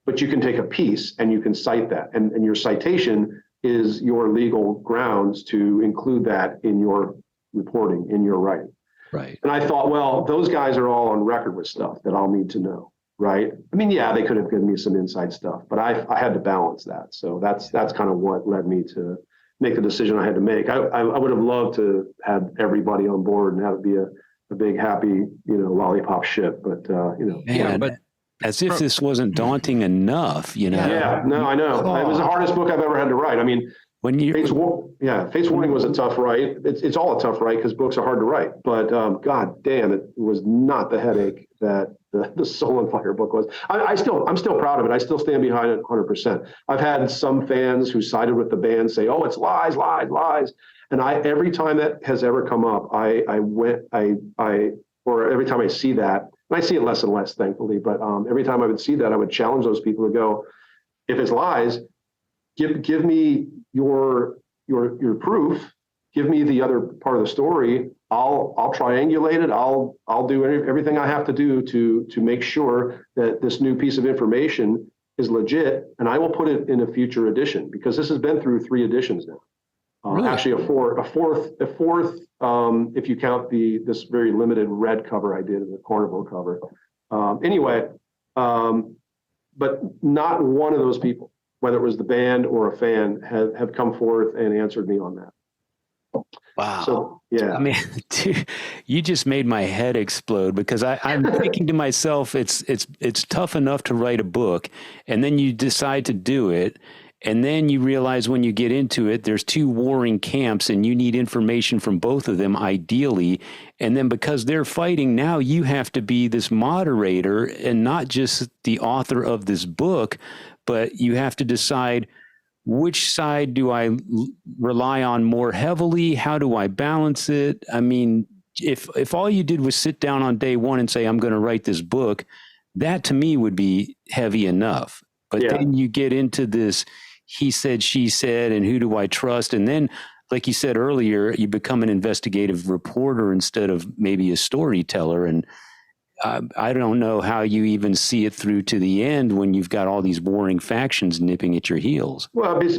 but you can take a piece and you can cite that. And your citation is your legal grounds to include that in your reporting, in your writing. Right. And I thought, well, those guys are all on record with stuff that I'll need to know. Right. I mean, yeah, they could have given me some inside stuff, but I had to balance that. So that's kind of what led me to make the decision I had to make. I would have loved to have everybody on board and have it be a big, happy, lollipop ship. But, Man, yeah, but as if this wasn't daunting enough, Yeah, no, I know. It was the hardest book I've ever had to write. I mean, when you Fates Warning was a tough write. It's all a tough write because books are hard to write. But God damn, it was not the headache that the Soul on Fire book was. I'm still proud of it. I still stand behind it 100%. I've had some fans who sided with the band say, "Oh, it's lies, lies, lies." And every time that has ever come up, or every time I see that, and I see it less and less, thankfully. But every time I would see that, I would challenge those people to go, "If it's lies, give me your proof. Give me the other part of the story. I'll triangulate it. I'll do everything I have to do to make sure that this new piece of information is legit, and I will put it in a future edition because this has been through 3 editions now. Really? Actually, a fourth. If you count this very limited red cover I did, the carnival cover. But not one of those people, whether it was the band or a fan, have come forth and answered me on that. Wow. So, yeah. I mean, dude, you just made my head explode because I'm thinking to myself, it's tough enough to write a book, and then you decide to do it, and then you realize when you get into it, there's 2 warring camps, and you need information from both of them, ideally. And then because they're fighting, now you have to be this moderator and not just the author of this book, but you have to decide, which side do I rely on more heavily? How do I balance it? I mean, if all you did was sit down on day one and say, I'm going to write this book, that to me would be heavy enough. But then you get into this he said, she said, and who do I trust? And then, like you said earlier, you become an investigative reporter instead of maybe a storyteller. And I don't know how you even see it through to the end when you've got all these warring factions nipping at your heels. Well, it's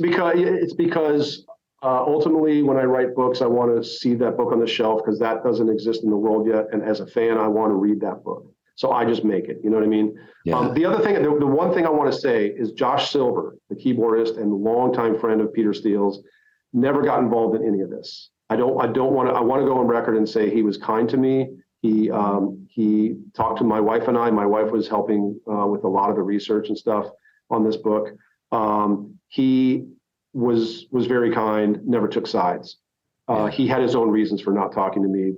because ultimately, when I write books, I want to see that book on the shelf because that doesn't exist in the world yet. And as a fan, I want to read that book. So I just make it. You know what I mean? Yeah. The other thing, the one thing I want to say is Josh Silver, the keyboardist and longtime friend of Peter Steele's, never got involved in any of this. I want to go on record and say he was kind to me. He talked to my wife and I. My wife was helping with a lot of the research and stuff on this book. He was very kind, never took sides. He had his own reasons for not talking to me.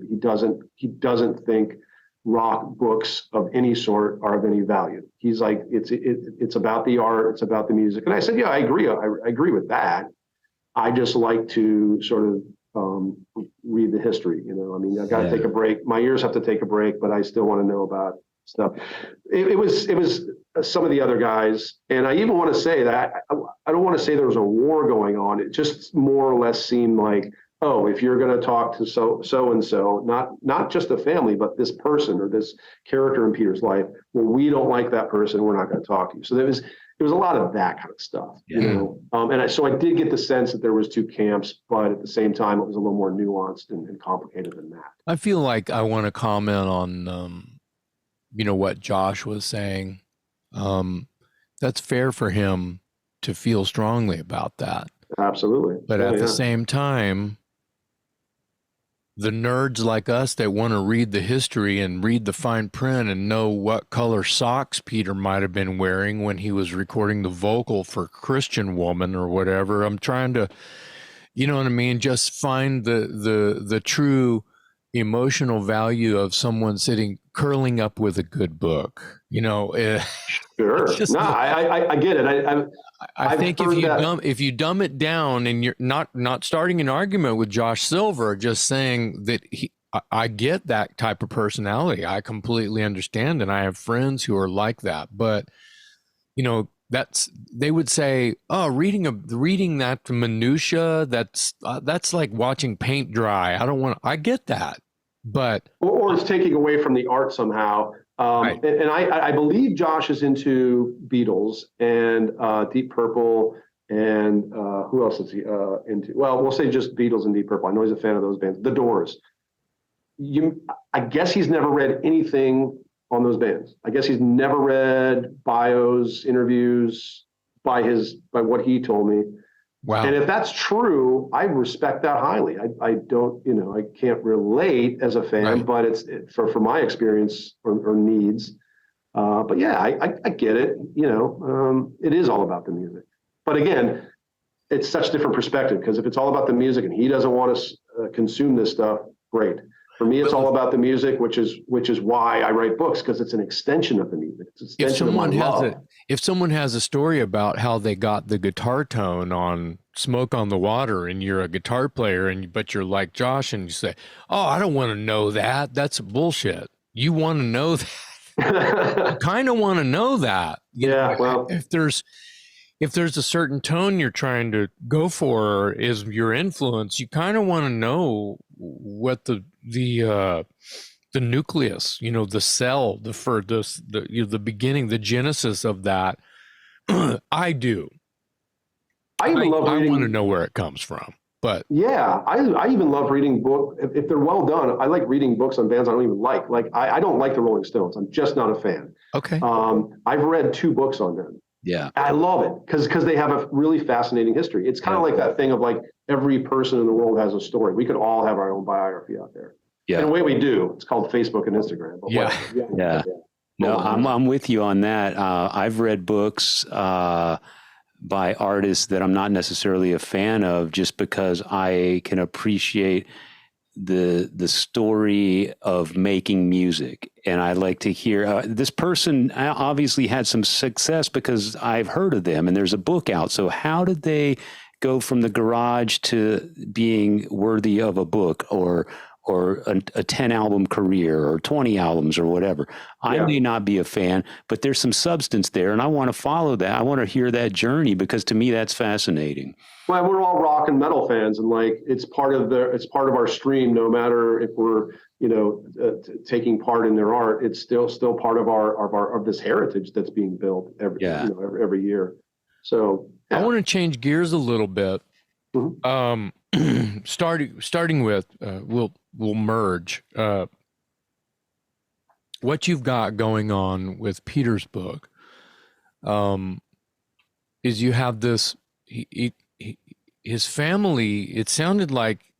He doesn't think rock books of any sort are of any value. He's like, it's about the art, it's about the music. And I said, yeah, I agree. I agree with that. I just like to sort of read the history. You know, I mean, I got to take a break. My ears have to take a break, but I still want to know about stuff. It was some of the other guys, and I even want to say that I don't want to say there was a war going on. It just more or less seemed like, oh, if you're going to talk to so and so, not just a family, but this person or this character in Peter's life, well, we don't like that person, we're not going to talk to you. So there was a lot of that kind of stuff, you know. So I did get the sense that there was 2 camps, but at the same time, it was a little more nuanced and complicated than that. I feel like I want to comment on, what Josh was saying. That's fair for him to feel strongly about that. Absolutely. But at the same time, the nerds like us that want to read the history and read the fine print and know what color socks Peter might have been wearing when he was recording the vocal for Christian Woman or whatever. I'm trying to, you know what I mean? Just find the true emotional value of someone curling up with a good book, Sure. Just, I get it. I think if you dumb it down and you're not starting an argument with Josh Silver, just saying that I get that type of personality. I completely understand, and I have friends who are like that. But they would say, oh, reading that minutia, that's like watching paint dry. I get that, but or it's taking away from the art somehow. Right. And I believe Josh is into Beatles and Deep Purple and who else is he into? Well, we'll say just Beatles and Deep Purple. I know he's a fan of those bands. The Doors. I guess he's never read anything on those bands. I guess he's never read bios, interviews by what he told me. Wow. And if that's true, I respect that highly. I don't, I can't relate as a fan, right. But it's for my experience or needs. But yeah, I get it. It is all about the music. But again, it's such a different perspective, because if it's all about the music and he doesn't want to consume this stuff, great. For me, it's all about the music, which is why I write books, because it's an extension of the music. It's an extension of my love. If someone has a story about how they got the guitar tone on Smoke on the Water, and you're a guitar player, but you're like Josh, and you say, "Oh, I don't want to know that. That's bullshit." You want to know that. You kind of want to know that. Well, if there's a certain tone you're trying to go for, is your influence, you kind of want to know what the nucleus, the cell, the beginning, the genesis of that. I do. I want to know where it comes from. But yeah, I even love reading books if they're well done. I like reading books on bands I don't even like. Like I don't like the Rolling Stones. I'm just not a fan. Okay. I've read 2 books on them. Yeah, I love it because they have a really fascinating history. It's kind of like that thing of like every person in the world has a story. We could all have our own biography out there. Yeah, in a way we do. It's called Facebook and Instagram. But yeah. No, I'm with you on that. I've read books by artists that I'm not necessarily a fan of, just because I can appreciate the story of making music. And I like to hear this person obviously had some success because I've heard of them and there's a book out. So how did they go from the garage to being worthy of a book or a 10 album career or 20 albums or whatever? I may not be a fan, but there's some substance there, and I want to follow that. I want to hear that journey, because to me that's fascinating. Well, we're all rock and metal fans, and like it's part of our stream. No matter if we're taking part in their art, it's still part of this heritage that's being built every year. So I want to change gears a little bit. Mm-hmm. Starting with we'll merge what you've got going on with Peter's book. Is you have this his family. It sounded like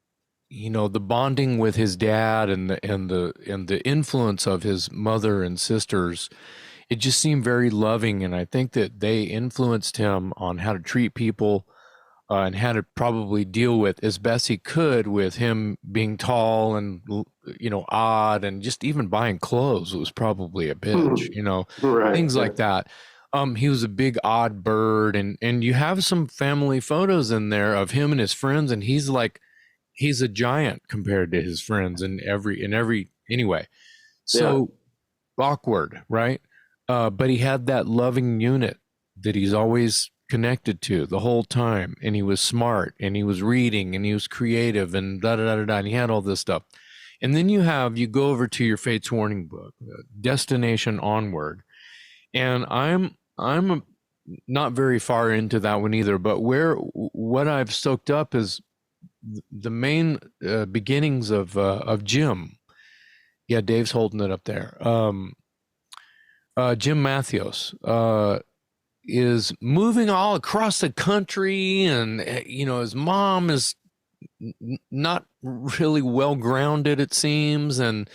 the bonding with his dad and the influence of his mother and sisters. It just seemed very loving, and I think that they influenced him on how to treat people. And how to probably deal with as best he could with him being tall and odd, and just even buying clothes was probably a bitch, right, things like that. He was a big odd bird, and you have some family photos in there of him and his friends, and he's a giant compared to his friends in every anyway. So awkward, right? But he had that loving unit that he's always connected to the whole time, and he was smart, and he was reading, and he was creative, and and he had all this stuff. And then you go over to your Fates Warning book, Destination Onward, and I'm not very far into that one either, but what I've soaked up is the main beginnings of Jim. Yeah, Dave's holding it up there. Jim Matheos is moving all across the country, and his mom is not really well grounded, it seems, and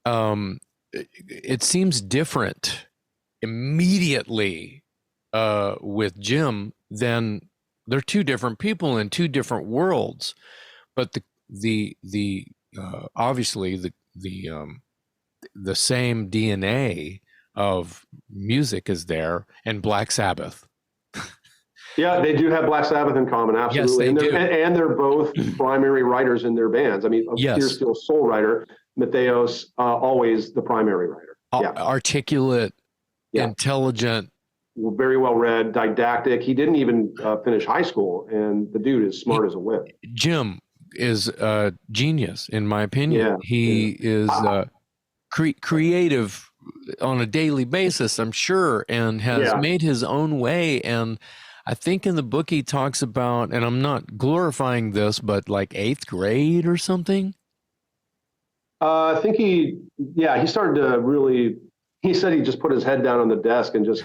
it seems different immediately with Jim. Then they're 2 different people in 2 different worlds, but the obviously the same DNA of music is there, and Black Sabbath. Yeah, they do have Black Sabbath in common, absolutely. Yes, they do. And they're both primary writers in their bands. I mean, Peter Steele, sole writer, Matheos, always the primary writer. Articulate, intelligent, very well read, didactic. He didn't even finish high school, and the dude is smart as a whip. Jim is a genius, in my opinion. He is creative on a daily basis, I'm sure, and has made his own way. And I think in the book he talks about, and I'm not glorifying this, but like 8th grade or something. I think he started to really, he said he just put his head down on the desk and just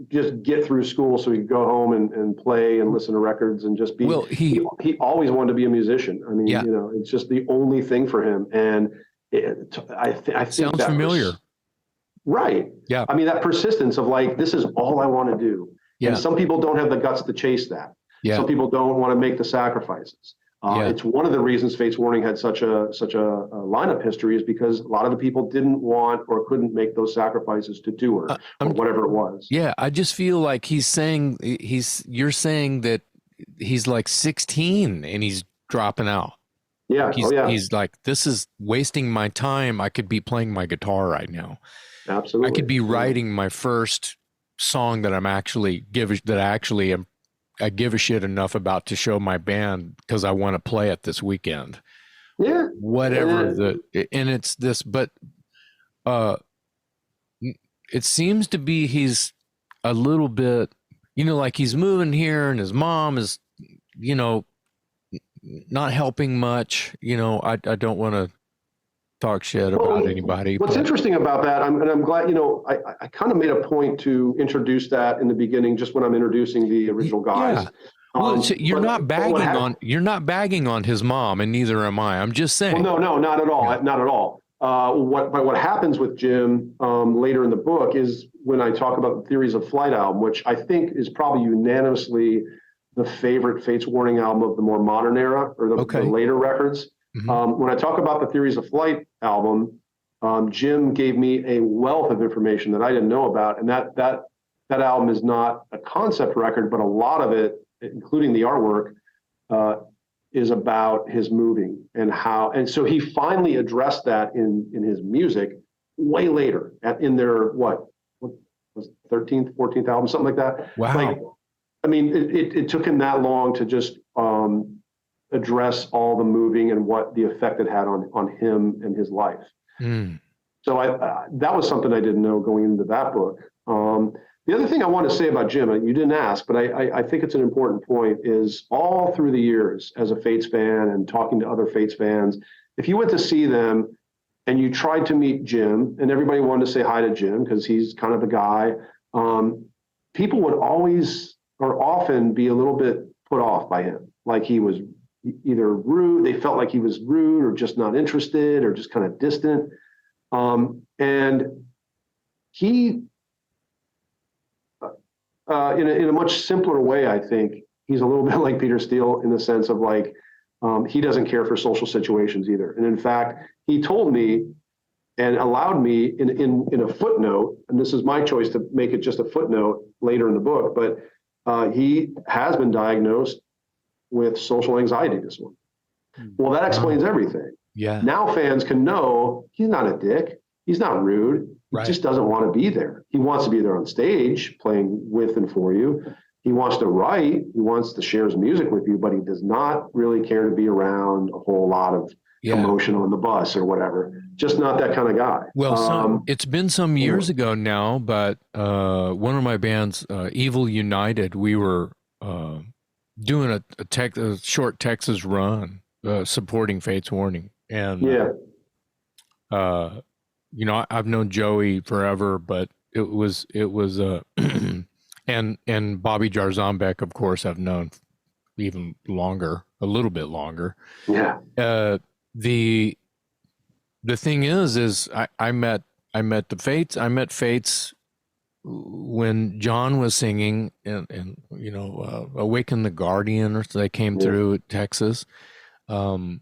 get through school so he could go home and play and listen to records and just be, well, he always wanted to be a musician. I mean, yeah. It's just the only thing for him. And I think sounds that familiar. Right. Yeah. I mean, that persistence of like, this is all I want to do. Yeah. And some people don't have the guts to chase that. Yeah. Some people don't want to make the sacrifices. It's one of the reasons Fates Warning had such a lineup history, is because a lot of the people didn't want or couldn't make those sacrifices to tour or whatever it was. Yeah, I just feel like you're saying that he's like 16 and he's dropping out. Yeah. He's like, this is wasting my time. I could be playing my guitar right now. Absolutely. I could be writing my first song that I give a shit enough about to show my band because I want to play it this weekend. Yeah. Whatever and it's this, but it seems to be he's a little bit, like he's moving here and his mom is, not helping much. I don't want to talk shit about anybody. What's interesting about that, I'm glad, I kind of made a point to introduce that in the beginning, just when I'm introducing the original guys. Yeah. Well, you're not bagging on his mom, and neither am I. I'm just saying. Well, no, not at all. Yeah. Not at all. What happens with Jim later in the book is when I talk about the Theories of Flight album, which I think is probably unanimously the favorite Fates Warning album of the more modern era, or the later records. Mm-hmm. When I talk about the Theories of Flight album, Jim gave me a wealth of information that I didn't know about, and that album is not a concept record, but a lot of it, including the artwork, is about his moving and how. And so he finally addressed that in his music way later, in their what was 13th, 14th album, something like that. Wow. It took him that long to just address all the moving and what the effect it had on him and his life. Mm. So that was something I didn't know going into that book. The other thing I want to say about Jim, you didn't ask, but I think it's an important point, is all through the years as a Fates fan and talking to other Fates fans, if you went to see them and you tried to meet Jim, and everybody wanted to say hi to Jim because he's kind of the guy, people would always or often be a little bit put off by him. Like he was either rude, they felt like he was rude or just not interested or just kind of distant. And he, in a much simpler way, I think, he's a little bit like Peter Steele in the sense of like, he doesn't care for social situations either. And in fact, he told me and allowed me in a footnote, and this is my choice to make it just a footnote later in the book, but he has been diagnosed with social anxiety disorder. Well, that explains everything. Yeah. Now fans can know he's not a dick. He's not rude. He just doesn't want to be there. He wants to be there on stage playing with and for you. He wants to write. He wants to share his music with you, but he does not really care to be around a whole lot of commotion on the bus or whatever. Just not that kind of guy. Well, it's been some years ago now, but one of my bands, Evil United, we were doing a short Texas run supporting Fates Warning. And, I've known Joey forever, but it was and Bobby Jarzambek, of course, I've known even longer, a little bit longer. Yeah. The thing is I met the Fates. I met Fates when John was singing and Awaken the Guardian, or so they came through Texas. And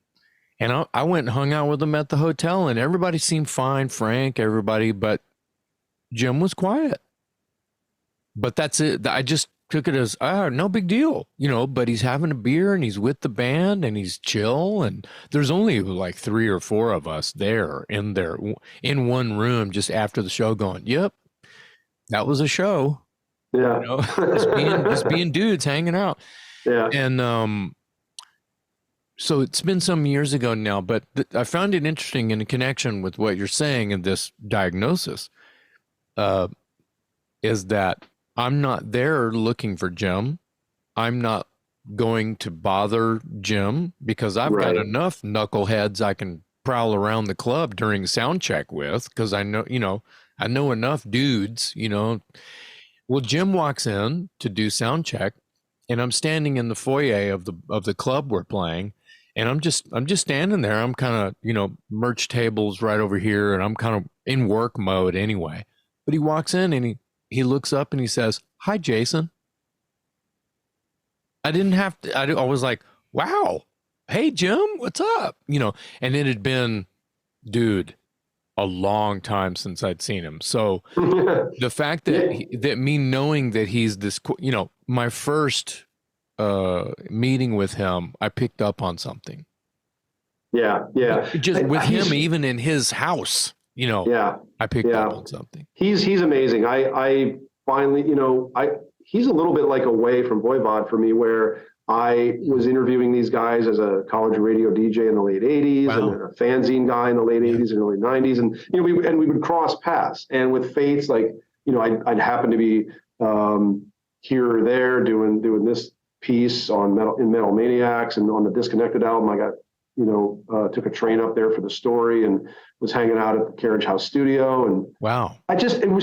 I went and hung out with them at the hotel, and everybody seemed fine, frank, everybody, but Jim was quiet. But that's it. I just took it as, no big deal, but he's having a beer and he's with the band and he's chill. And there's only like 3 or 4 of us in one room just after the show going, yep, that was a show. Yeah. Just being dudes hanging out. Yeah. And, so it's been some years ago now, but I found it interesting in connection with what you're saying in this diagnosis, is that I'm not there looking for Jim. I'm not going to bother Jim because I've got enough knuckleheads I can prowl around the club during sound check with, because I know enough dudes, Well, Jim walks in to do sound check, and I'm standing in the foyer of the club we're playing, and I'm just standing there. I'm kind of, merch tables right over here, and I'm kind of in work mode anyway. But he walks in and he looks up and he says, "Hi, Jason." I didn't have to. I was like, "Wow, hey Jim, what's up?" And it had been, dude, a long time since I'd seen him. So the fact that that me knowing that he's this, my first meeting with him, I picked up on something. Yeah. Just with him, even in his house, I picked up on something. He's amazing. I finally, he's a little bit like a way from Voivod for me, where I was interviewing these guys as a college radio DJ in the late 80s and a fanzine guy in the late 80s and early 90s. And, we would cross paths. And with Fates, like, I'd happen to be here or there doing this piece on Metal Maniacs, and on the Disconnected album, I got, took a train up there for the story and was hanging out at the Carriage House studio. And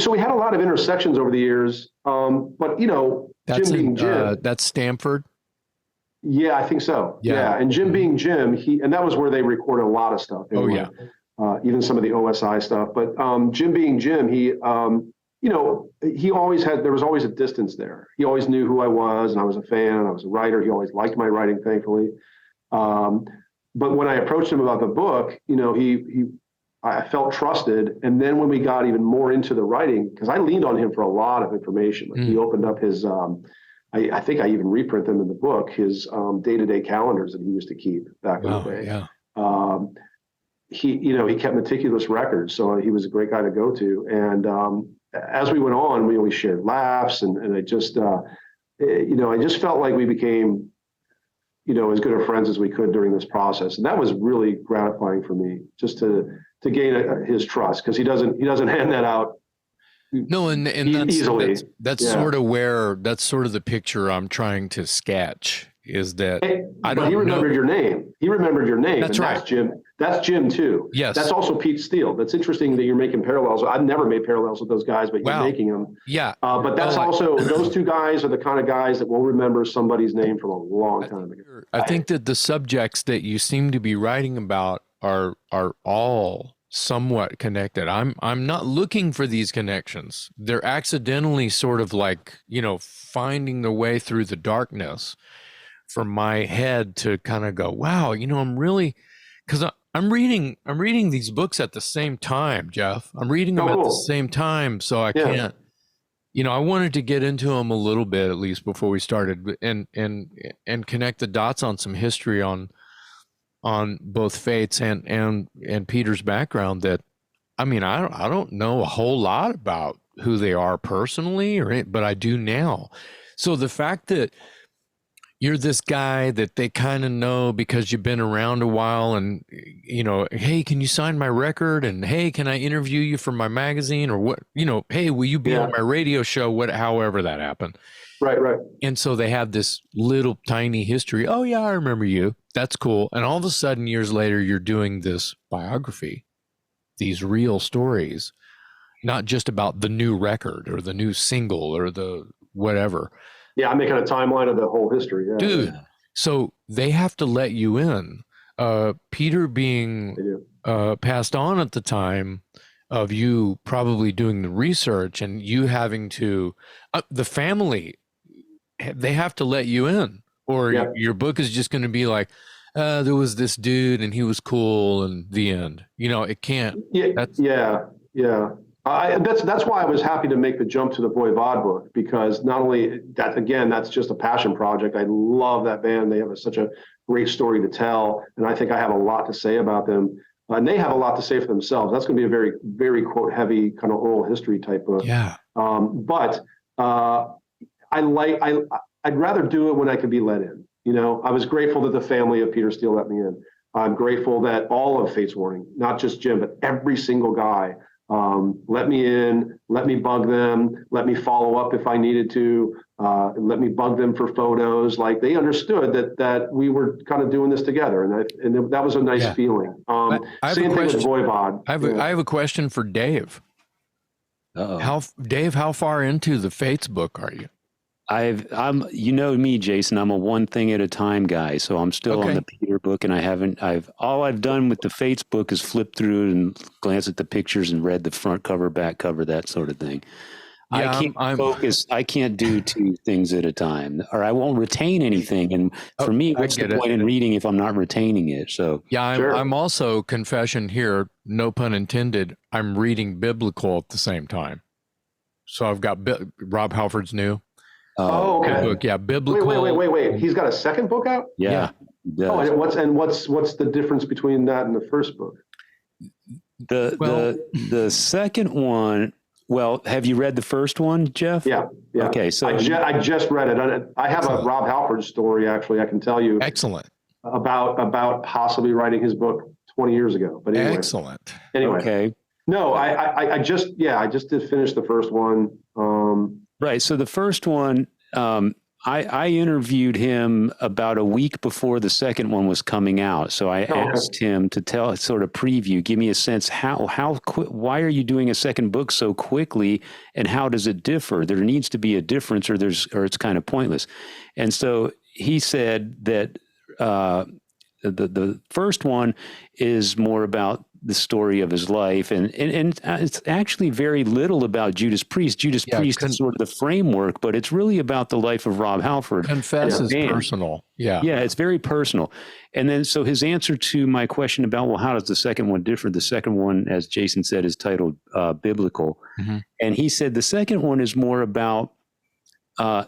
so we had a lot of intersections over the years. But, that's Jim being Jim. That's Stanford. Yeah, I think so. Yeah. And Jim being Jim, and that was where they recorded a lot of stuff. Anyway. Even some of the OSI stuff. But Jim being Jim, he there was always a distance there. He always knew who I was, and I was a fan, and I was a writer. He always liked my writing, thankfully. But when I approached him about the book, I felt trusted. And then when we got even more into the writing, because I leaned on him for a lot of information. Like he opened up his, I think I even reprint them in the book, his day-to-day calendars that he used to keep back in the day. Yeah. He kept meticulous records, so he was a great guy to go to. And as we went on, we shared laughs, and I just, I just felt like we became, as good of friends as we could during this process, and that was really gratifying for me, just to gain his trust, because he doesn't hand that out. No, and easily. That's sort of the picture I'm trying to sketch, is that he remembered your name. He remembered your name. That's right. That's Jim. That's Jim too. Yes. That's also Pete Steele. That's interesting that you're making parallels. I've never made parallels with those guys, but you're making them. Yeah. But that's also, those two guys are the kind of guys that will remember somebody's name from a long time ago. I think that the subjects that you seem to be writing about are all somewhat connected. I'm not looking for these connections. They're accidentally sort of like, finding their way through the darkness for my head to kind of go, wow, I'm really, because I'm reading these books at the same time, Jeff. I'm reading them at the same time, so I can't, I wanted to get into them a little bit, at least before we started, and connect the dots on some history on both Fates and Peter's background. That, I don't know a whole lot about who they are personally, but I do now. So the fact that you're this guy that they kind of know because you've been around a while, and hey, can you sign my record? And hey, can I interview you for my magazine? Or what, hey, will you be on my radio show? However that happened. Right. And so they have this little tiny history. Oh yeah, I remember you. That's cool. And all of a sudden, years later, you're doing this biography, these real stories, not just about the new record or the new single or the whatever. Yeah, I'm making a timeline of the whole history. Yeah. Dude, so they have to let you in. Peter being passed on at the time of you probably doing the research, and you having to, the family, they have to let you in, or your book is just going to be like, there was this dude and he was cool, and the end. It can't. Yeah. That's why I was happy to make the jump to the Voivod book, because not only that, again, that's just a passion project. I love that band. They have such a great story to tell, and I think I have a lot to say about them. And they have a lot to say for themselves. That's going to be a very, very quote heavy kind of oral history type book. Yeah. But I'd rather do it when I could be let in. I was grateful that the family of Peter Steele let me in. I'm grateful that all of Fates Warning, not just Jim, but every single guy Let me in, let me bug them, let me follow up if I needed to, let me bug them for photos. Like they understood that we were kind of doing this together, and that was a nice feeling. Same thing with Voivod. I have a question for Dave. Dave, how far into the Fates book are you? I'm you know me, Jason, I'm a one thing at a time guy. So I'm still on the Peter book, and all I've done with the Fates book is flip through it and glance at the pictures and read the front cover, back cover, that sort of thing. Yeah, I can't focus. I can't do two things at a time, or I won't retain anything. And for me, what's the point in reading if I'm not retaining it? So yeah, I'm also, confession here, no pun intended, I'm reading biblical at the same time. So I've got Rob Halford's new. Okay. Book, yeah, biblical. Wait. He's got a second book out? Yeah. Oh, and what's the difference between that and the first book? The second one. Well, have you read the first one, Jeff? Yeah. Okay, so I just read it. I have a Rob Halford story, actually. I can tell you. Excellent. About possibly writing his book 20 years ago. But anyway. Excellent. Anyway. Okay. No, I just did finish the first one. Right. So the first one, I interviewed him about a week before the second one was coming out. So I asked him to sort of preview, give me a sense why are you doing a second book so quickly, and how does it differ? There needs to be a difference, or it's kind of pointless. And so he said that the first one is more about the story of his life, and it's actually very little about Judas Priest. Judas Priest is sort of the framework, but it's really about the life of Rob Halford. Confess is personal. Yeah, it's very personal. And then, so his answer to my question about, well, how does the second one differ? The second one, as Jason said, is titled Biblical. Mm-hmm. And he said the second one is more about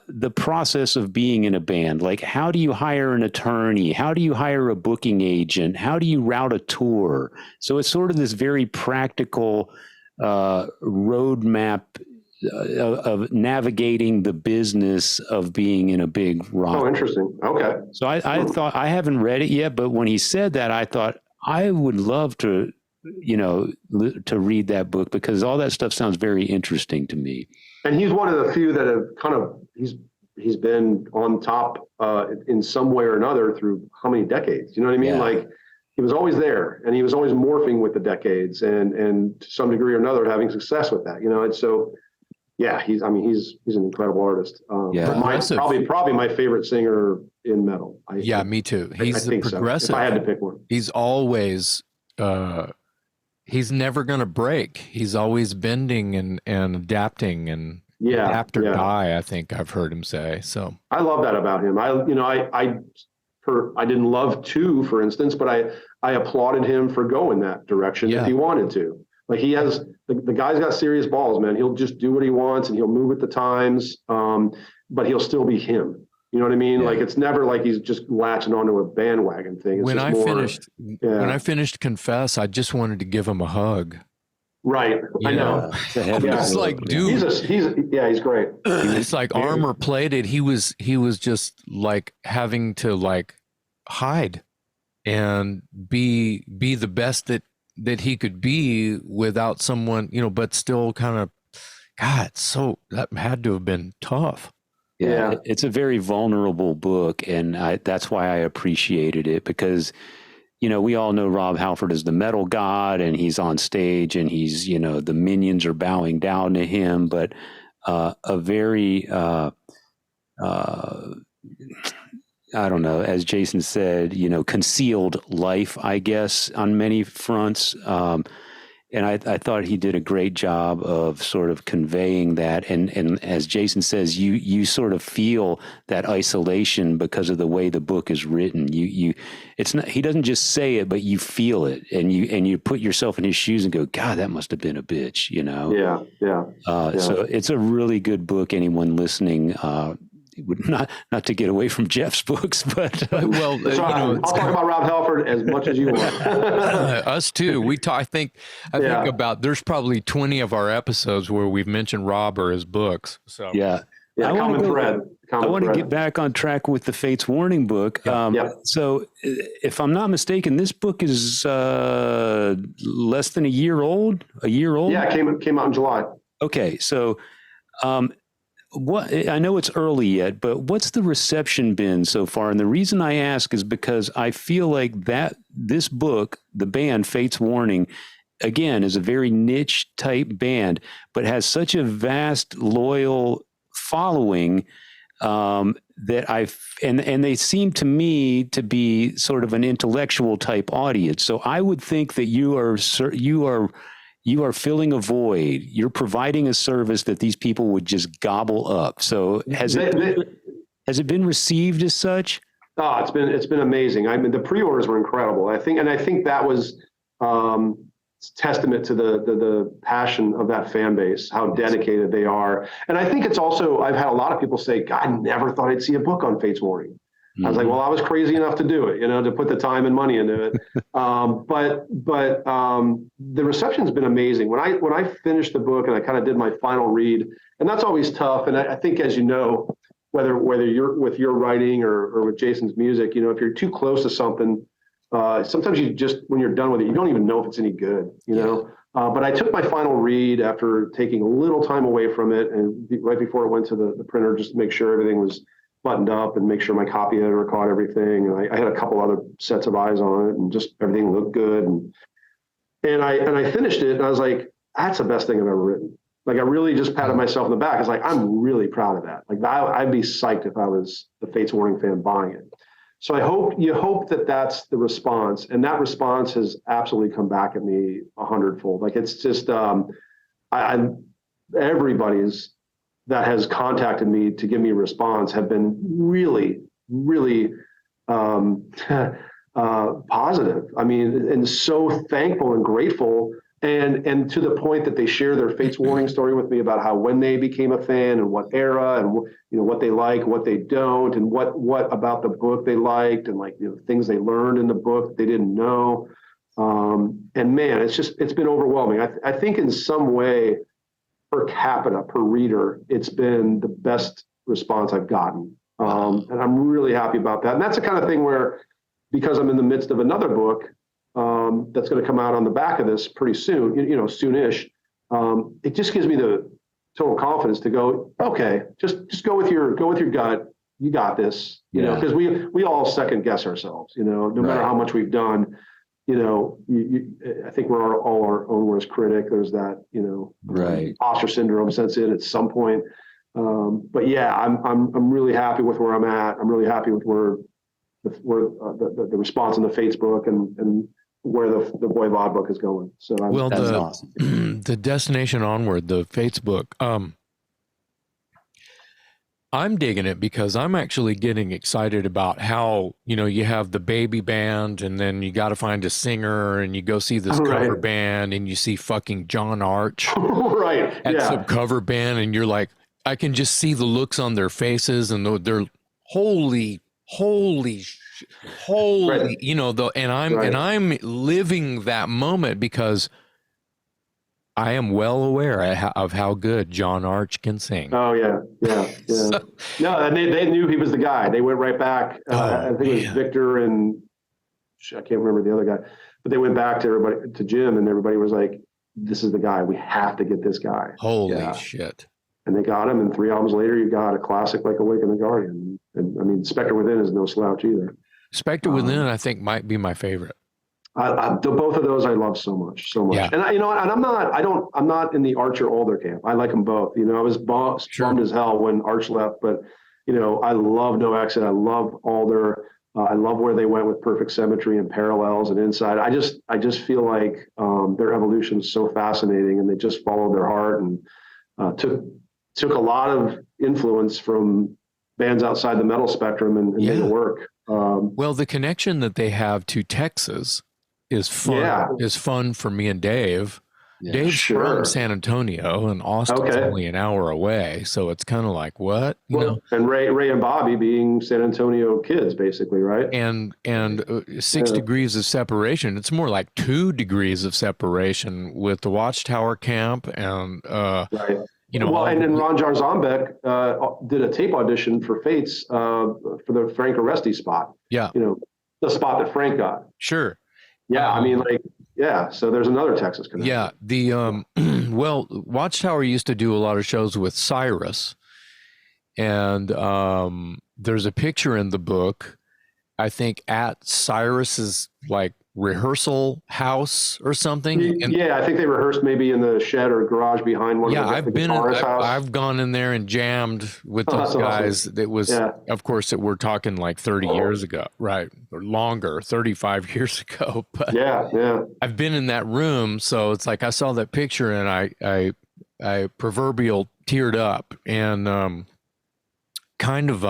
the process of being in a band. Like, how do you hire an attorney? How do you hire a booking agent? How do you route a tour? So it's sort of this very practical roadmap of navigating the business of being in a big rock. Oh, interesting. Okay. So I thought, I haven't read it yet, but when he said that, I thought I would love to, to read that book, because all that stuff sounds very interesting to me. And he's one of the few that have he's been on top in some way or another through how many decades? You know what I mean? Yeah. Like, he was always there, and he was always morphing with the decades, and to some degree or another having success with that. And so, yeah, he's an incredible artist. Probably my favorite singer in metal. Me too. He's progressive. So, if I had to pick one, he's always. He's never going to break. He's always bending and adapting and adapt or die, I think I've heard him say. So I love that about him. I didn't love 2, for instance, but I applauded him for going that direction if he wanted to. Like, he has, the guy's got serious balls, man. He'll just do what he wants, and he'll move with the times, but he'll still be him. You know what I mean? Yeah. Like, it's never like he's just latching onto a bandwagon thing. It's when I finished Confess, I just wanted to give him a hug. Right. I know. It's like, dude, he's great. It's like armor plated. He was just like having to like hide and be the best that he could be without someone, but still kind of, God, so that had to have been tough. Yeah, it's a very vulnerable book, and that's why I appreciated it, because, we all know Rob Halford is the metal god, and he's on stage, and he's, the minions are bowing down to him, but a very, I don't know, as Jason said, concealed life, I guess, on many fronts. And I thought he did a great job of sort of conveying that. And as Jason says, you sort of feel that isolation because of the way the book is written. It's not, he doesn't just say it, but you feel it, and you put yourself in his shoes and go, God, that must have been a bitch, Yeah. So it's a really good book. Anyone listening, not to get away from Jeff's books, but I'll talk about Rob Halford as much as you want. Us too. I think about, there's probably 20 of our episodes where we've mentioned Rob or his books. So yeah. Yeah, common thread. I want to get back on track with the Fates Warning book. So if I'm not mistaken, this book is less than a year old? Yeah, it came out in July. Okay, so what I know it's early yet, but what's the reception been so far? And the reason I ask is because I feel like that this book, the band Fates Warning, again, is a very niche type band, but has such a vast, loyal following that and they seem to me to be sort of an intellectual type audience. So I would think that you are filling a void. You're providing a service that these people would just gobble up. So has it been received as such? Oh, it's been amazing. I mean, the pre-orders were incredible. I think that was testament to the passion of that fan base, how dedicated they are. And I think it's also, I've had a lot of people say, God, I never thought I'd see a book on Fates Warning. I was like, well, I was crazy enough to do it, to put the time and money into it. But the reception's been amazing. When I finished the book and I kind of did my final read, and that's always tough. And I think, as you know, whether you're with your writing or with Jason's music, if you're too close to something, sometimes you just, when you're done with it, you don't even know if it's any good, but I took my final read after taking a little time away from it, and right before it went to the printer, just to make sure everything was buttoned up and make sure my copy editor caught everything. And I had a couple other sets of eyes on it, and just everything looked good. And I finished it, and I was like, that's the best thing I've ever written. Like, I really just patted myself in the back. I was like, I'm really proud of that. Like, I'd be psyched if I was the Fates Warning fan buying it. So you hope that that's the response, and that response has absolutely come back at me 100-fold. Like, it's just everybody's that has contacted me to give me a response have been really, really positive. I mean, and so thankful and grateful. And to the point that they share their Fates Warning story with me about how when they became a fan and what era and what they like, what they don't, and what about the book they liked, and things they learned in the book they didn't know. And man, it's been overwhelming. I think in some way, per capita, per reader, it's been the best response I've gotten. And I'm really happy about that. And that's the kind of thing where, because I'm in the midst of another book, that's going to come out on the back of this pretty soon, soonish. It just gives me the total confidence to go, okay, just go with your gut. You got this, because we all second guess ourselves, no matter how much we've done, I think we're all our own worst critic. There's that, imposter syndrome sets in at some point. But yeah, I'm really happy with where I'm at. I'm really happy with where the response in the Fates book and where the Voivod book is going. So that's awesome. The Destination Onward, the Fates book. I'm digging it because I'm actually getting excited about how, you have the baby band, and then you got to find a singer, and you go see this cover band, and you see fucking John Arch at some cover band, and you're like, I can just see the looks on their faces, and they're holy, and I'm living that moment because I am well aware of how good John Arch can sing. Oh yeah. So, no, and they knew he was the guy. They went right back. I think it was Victor and I can't remember the other guy, but they went back to Jim, and everybody was like, "This is the guy. We have to get this guy." Holy shit! And they got him, and 3 albums later, you got a classic like Awaken the Guardian. And I mean, Spectre Within is no slouch either. Spectre Within, I think, might be my favorite. Both of those I love so much. Yeah. And I'm not in the Arch or Alder camp. I like them both. I was bummed as hell when Arch left, but I love No Exit. I love Alder. I love where they went with Perfect Symmetry and Parallels and Inside. I just feel like their evolution is so fascinating, and they just followed their heart and took a lot of influence from bands outside the metal spectrum and made it work. Well, the connection that they have to Texas is fun. Is fun for me and Dave. Yeah, Dave's from San Antonio, and Austin's only an hour away, so it's kind of like what And Ray and Bobby being San Antonio kids, basically, right? And 6 degrees of separation. It's more like 2 degrees of separation with the Watchtower camp and Well, and then Ron Jarzambek did a tape audition for Fates for the Frank Oresti spot. Yeah. The spot that Frank got. Sure. Yeah. So there's another Texas connection. Yeah. The, well, Watchtower used to do a lot of shows with Cyrus. And there's a picture in the book, I think, at Cyrus's like rehearsal house or something. Yeah, I think they rehearsed maybe in the shed or garage behind one. Yeah, of the guitarist house. I've gone in there and jammed with those guys. Awesome. It was, of course, we're talking like 30 years ago, right? Or longer, 35 years ago. But yeah, I've been in that room, so it's like I saw that picture and I proverbial teared up, and kind of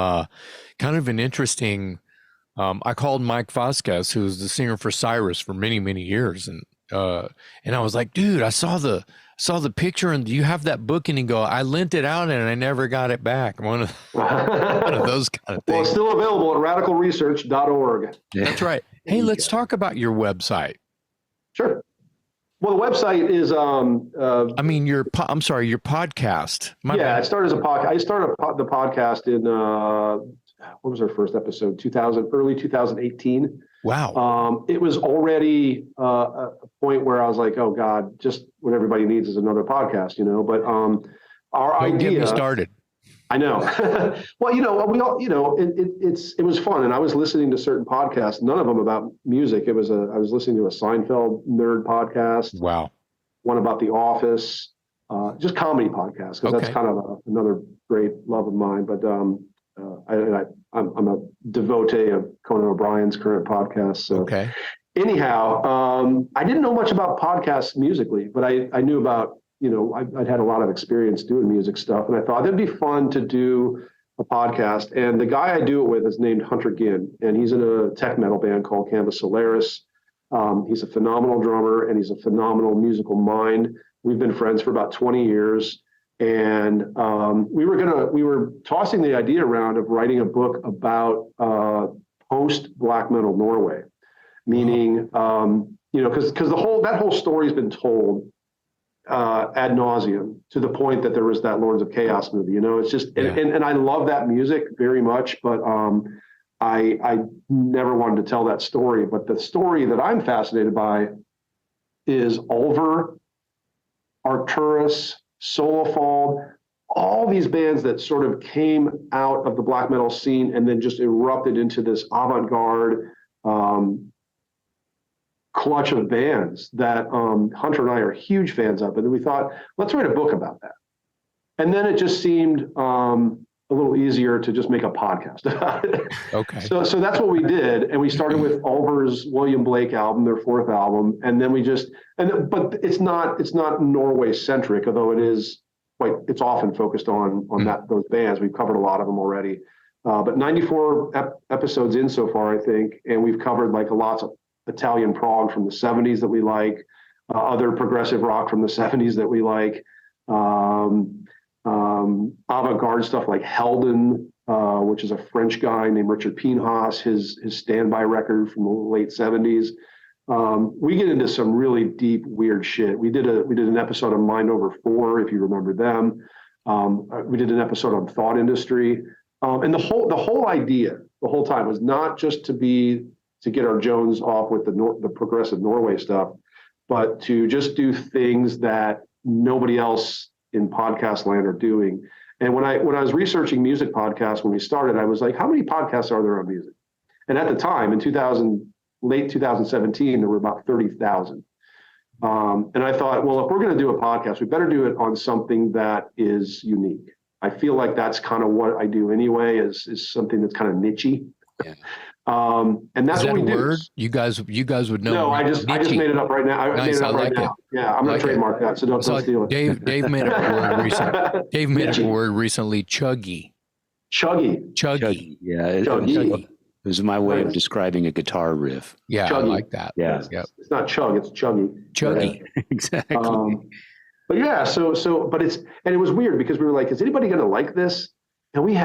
an interesting. I called Mike Vasquez, who was the singer for Cyrus for many, many years, and I was like, dude, I saw the picture, and do you have that book? And he go, I lent it out and I never got it back. One of those kind of things. Well, it's still available at radicalresearch.org. That's right. Hey, let's talk about your website. Sure. Well, the website is. I'm sorry, your podcast. It started as a podcast. I started the podcast in what was our first episode? Early 2018. Wow. It was already a point where I was like, oh God, just what everybody needs is another podcast, But our Don't idea. Get me started. I know. Well, we all, it was fun, and I was listening to certain podcasts, none of them about music. I was listening to a Seinfeld nerd podcast. Wow. One about The Office, just comedy podcasts, because that's kind of another great love of mine. But I'm a devotee of Conan O'Brien's current podcast. So anyhow, I didn't know much about podcasts musically, but I knew about, I'd had a lot of experience doing music stuff, and I thought it'd be fun to do a podcast. And the guy I do it with is named Hunter Ginn, and he's in a tech metal band called Canvas Solaris. He's a phenomenal drummer, and he's a phenomenal musical mind. We've been friends for about 20 years. And we were tossing the idea around of writing a book about post black metal Norway, meaning because that whole story's been told ad nauseum, to the point that there was that Lords of Chaos movie. It's just and I love that music very much, but I never wanted to tell that story. But the story that I'm fascinated by is Ulver, Arcturus, Solefald, all these bands that sort of came out of the black metal scene and then just erupted into this avant-garde clutch of bands that Hunter and I are huge fans of. And we thought, let's write a book about that. And then it just seemed a little easier to just make a podcast about it. Okay. So that's what we did. And we started with Ulver's William Blake album, their fourth album. And then but it's not Norway centric, although it's often focused on those bands. We've covered a lot of them already. But 94 episodes in so far, I think. And we've covered like lots of Italian prog from the 70s that we like, other progressive rock from the 70s that we like, avant-garde stuff like Helden, which is a French guy named Richard Pinhas, his standby record from the late 70s. We get into some really deep, weird shit. We did an episode on Mind Over 4, if you remember them. We did an episode on Thought Industry. And the whole idea the whole time was not just to get our Jones off with the progressive Norway stuff, but to just do things that nobody else in podcast land are doing. And when I was researching music podcasts when we started, I was like, how many podcasts are there on music? And at the time, in late 2017, there were about 30,000. And I thought, well, if we're going to do a podcast, we better do it on something that is unique. I feel like that's kind of what I do anyway, is something that's kind of niche-y. Yeah. And that's what we do. Word? You guys would know. No, I just made it up right now. I made it up right now. Yeah, I'm going to trademark that, so don't steal it. Dave made up a word recently. Dave made up a word recently. Chuggy. Chuggy. Yeah, Chuggy. It was my way of describing a guitar riff. Yeah, chuggy. I like that. Yeah, it's not chug, it's chuggy. Chuggy. Yeah. Exactly. But yeah, but it was weird because we were like, is anybody going to like this? And we've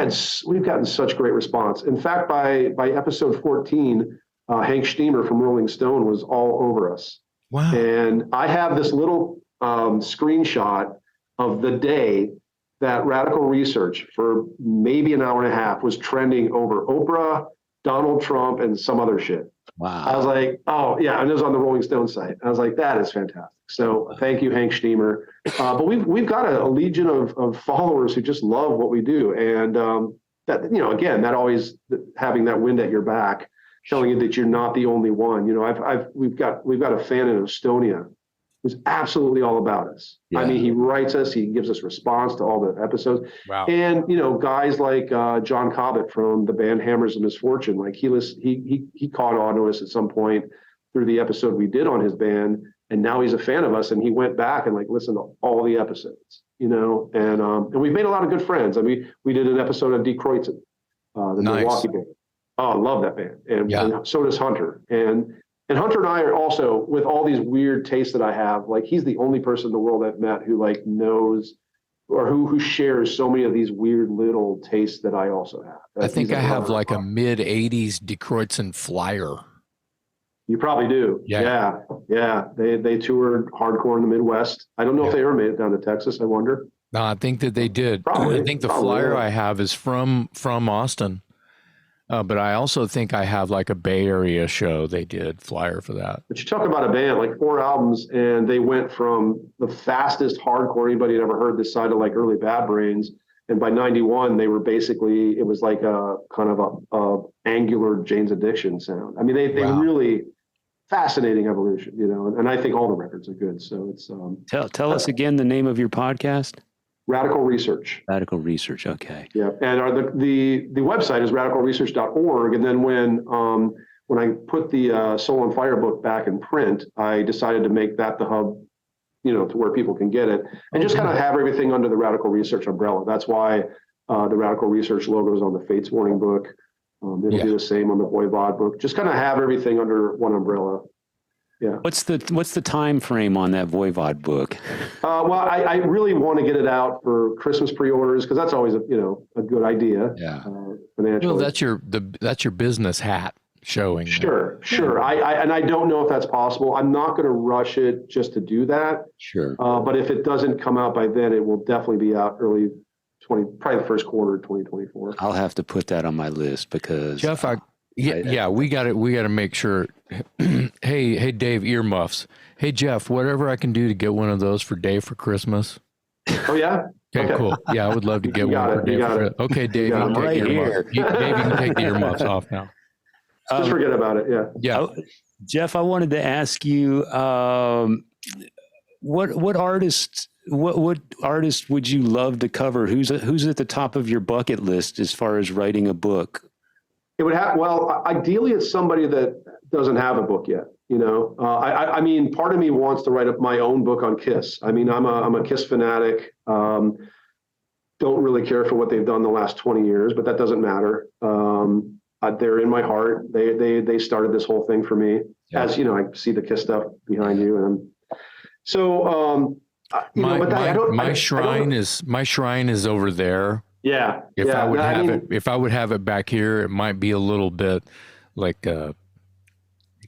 gotten such great response. In fact, by episode 14, Hank Steamer from Rolling Stone was all over us. Wow. And I have this little screenshot of the day that Radical Research for maybe an hour and a half was trending over Oprah, Donald Trump, and some other shit. Wow. I was like, oh yeah, and it was on the Rolling Stone site. I was like, that is fantastic. So thank you, Hank Steamer. But we've got a legion of followers who just love what we do, and that, again, that always having that wind at your back, telling you that you're not the only one. We've got a fan in Estonia who's absolutely all about us. Yeah. I mean, he writes us, he gives us response to all the episodes. Wow. And guys like John Cobbett from the band Hammers of Misfortune, like he caught on to us at some point through the episode we did on his band, and now he's a fan of us, and he went back and like listened to all the episodes, and we've made a lot of good friends. I mean, we did an episode on Die Kreuzen, the Milwaukee band. Oh, I love that band, and so does Hunter. And Hunter and I are also, with all these weird tastes that I have, like he's the only person in the world I've met who like knows or who shares so many of these weird little tastes that I also have. I think I have like a mid-'80s Die Kreuzen flyer. You probably do. Yeah. They toured hardcore in the Midwest. I don't know if they ever made it down to Texas. I wonder. No, I think that they did. Probably, I think the flyer I have is from Austin. But I also think I have like a Bay Area show. They did flyer for that. But you talk about a band, like 4 albums, and they went from the fastest hardcore anybody had ever heard this side of like early Bad Brains. And by 91, they were basically, it was like a kind of a angular Jane's Addiction sound. I mean, they really fascinating evolution, and I think all the records are good. So it's tell us again the name of your podcast. Radical Research. Radical Research. Okay. Yeah, and the website is radicalresearch.org. And then when I put the Soul on Fire book back in print, I decided to make that the hub, to where people can get it, and just kind of have everything under the Radical Research umbrella. That's why the Radical Research logo is on the Fates Warning book. It'll be the same on the Voivod book. Just kind of have everything under one umbrella. Yeah. What's the time frame on that Voivod book? Well, I really want to get it out for Christmas pre-orders because that's always a good idea. Yeah. Financially. That's your business hat showing. Sure. I don't know if that's possible. I'm not going to rush it just to do that. Sure. But if it doesn't come out by then, it will definitely be out early probably the first quarter of 2024. I'll have to put that on my list because Jeff, we got to make sure. Hey, Dave, earmuffs. Hey, Jeff, whatever I can do to get one of those for Dave for Christmas. Oh yeah. Okay, cool. Yeah, I would love to get one for Dave for Christmas. Okay, Dave, you can take right the here. Dave, you can take the earmuffs off now. Just forget about it. Yeah. Yeah. Jeff, I wanted to ask you, what artist would you love to cover? Who's at the top of your bucket list as far as writing a book? It would have, ideally it's somebody that doesn't have a book yet. I mean, part of me wants to write up my own book on Kiss. I mean, I'm a Kiss fanatic. Don't really care for what they've done the last 20 years, but that doesn't matter. They're in my heart. They started this whole thing for me. Yeah. As I see the Kiss stuff behind you, and so my shrine is over there. Yeah. If I would have it back here, it might be a little bit like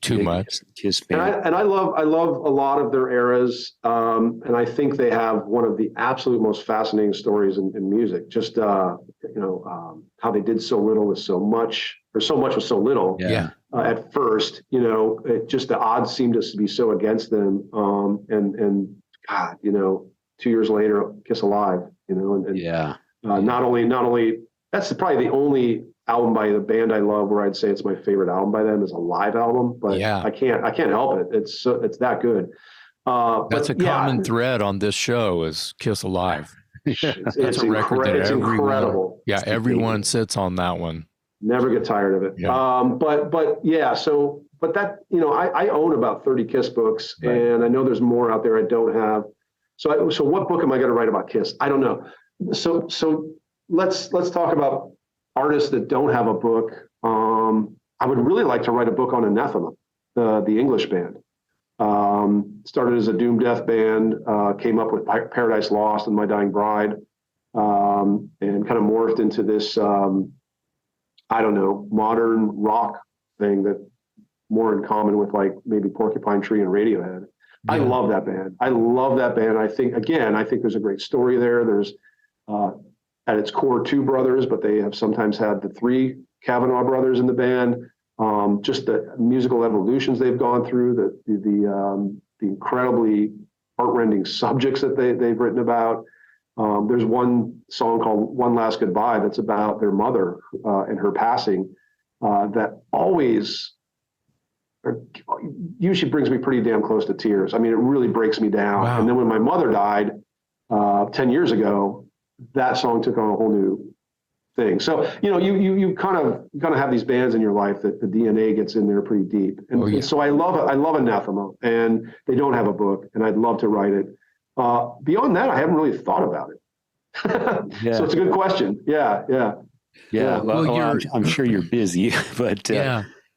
too much. Kiss band. And I love a lot of their eras, and I think they have one of the absolute most fascinating stories in music. Just how they did so little with so much, or so much with so little. Yeah. At first, it just the odds seemed to be so against them. And God, 2 years later, Kiss Alive. Not only that's probably the only album by the band I love where I'd say it's my favorite album by them is a live album, but I can't help it. It's that good. That's a common thread on this show is Kiss Alive. That's a record that incredible. Everyone sits on that one. Never get tired of it. Yeah. But that, I own about 30 Kiss books, right, and I know there's more out there I don't have. So what book am I going to write about Kiss? I don't know. So let's talk about artists that don't have a book. I would really like to write a book on Anathema, the English band. Started as a doom death band, came up with Paradise Lost and My Dying Bride, and kind of morphed into this, modern rock thing that more in common with like maybe Porcupine Tree and Radiohead. Yeah. I love that band. I think there's a great story there. There's at its core 2 brothers, but they have sometimes had the 3 Kavanaugh brothers in the band. Just the musical evolutions they've gone through, the incredibly heartrending subjects that they've written about. There's one song called "One Last Goodbye" that's about their mother and her passing. That usually brings me pretty damn close to tears. I mean, it really breaks me down. Wow. And then when my mother died 10 years ago, that song took on a whole new thing. So, you kind of have these bands in your life that the DNA gets in there pretty deep. And, and so I love Anathema, and they don't have a book, and I'd love to write it. Beyond that, I haven't really thought about it. So it's a good question. Yeah. Well, I'm sure you're busy, but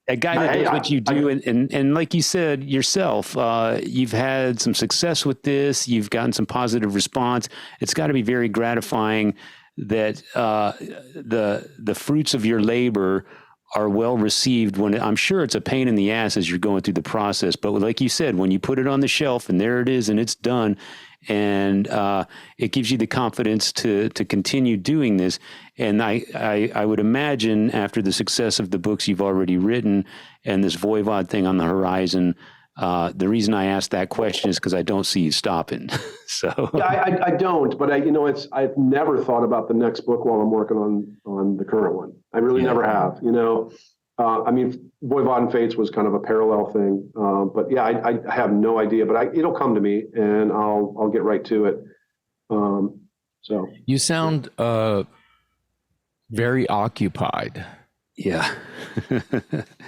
a guy that does what you do, and like you said yourself, you've had some success with this. You've gotten some positive response. It's got to be very gratifying that the fruits of your labor are well received. When I'm sure it's a pain in the ass as you're going through the process, but like you said, when you put it on the shelf and there it is and it's done, and it gives you the confidence to continue doing this. And I would imagine after the success of the books you've already written and this Voivod thing on the horizon, the reason I asked that question is because I don't see you stopping. So I don't, but I've never thought about the next book while I'm working on the current one. I really never have. I mean, Voivod and Fates was kind of a parallel thing, but I have no idea. But it'll come to me, and I'll get right to it. So you sound very occupied. Yeah.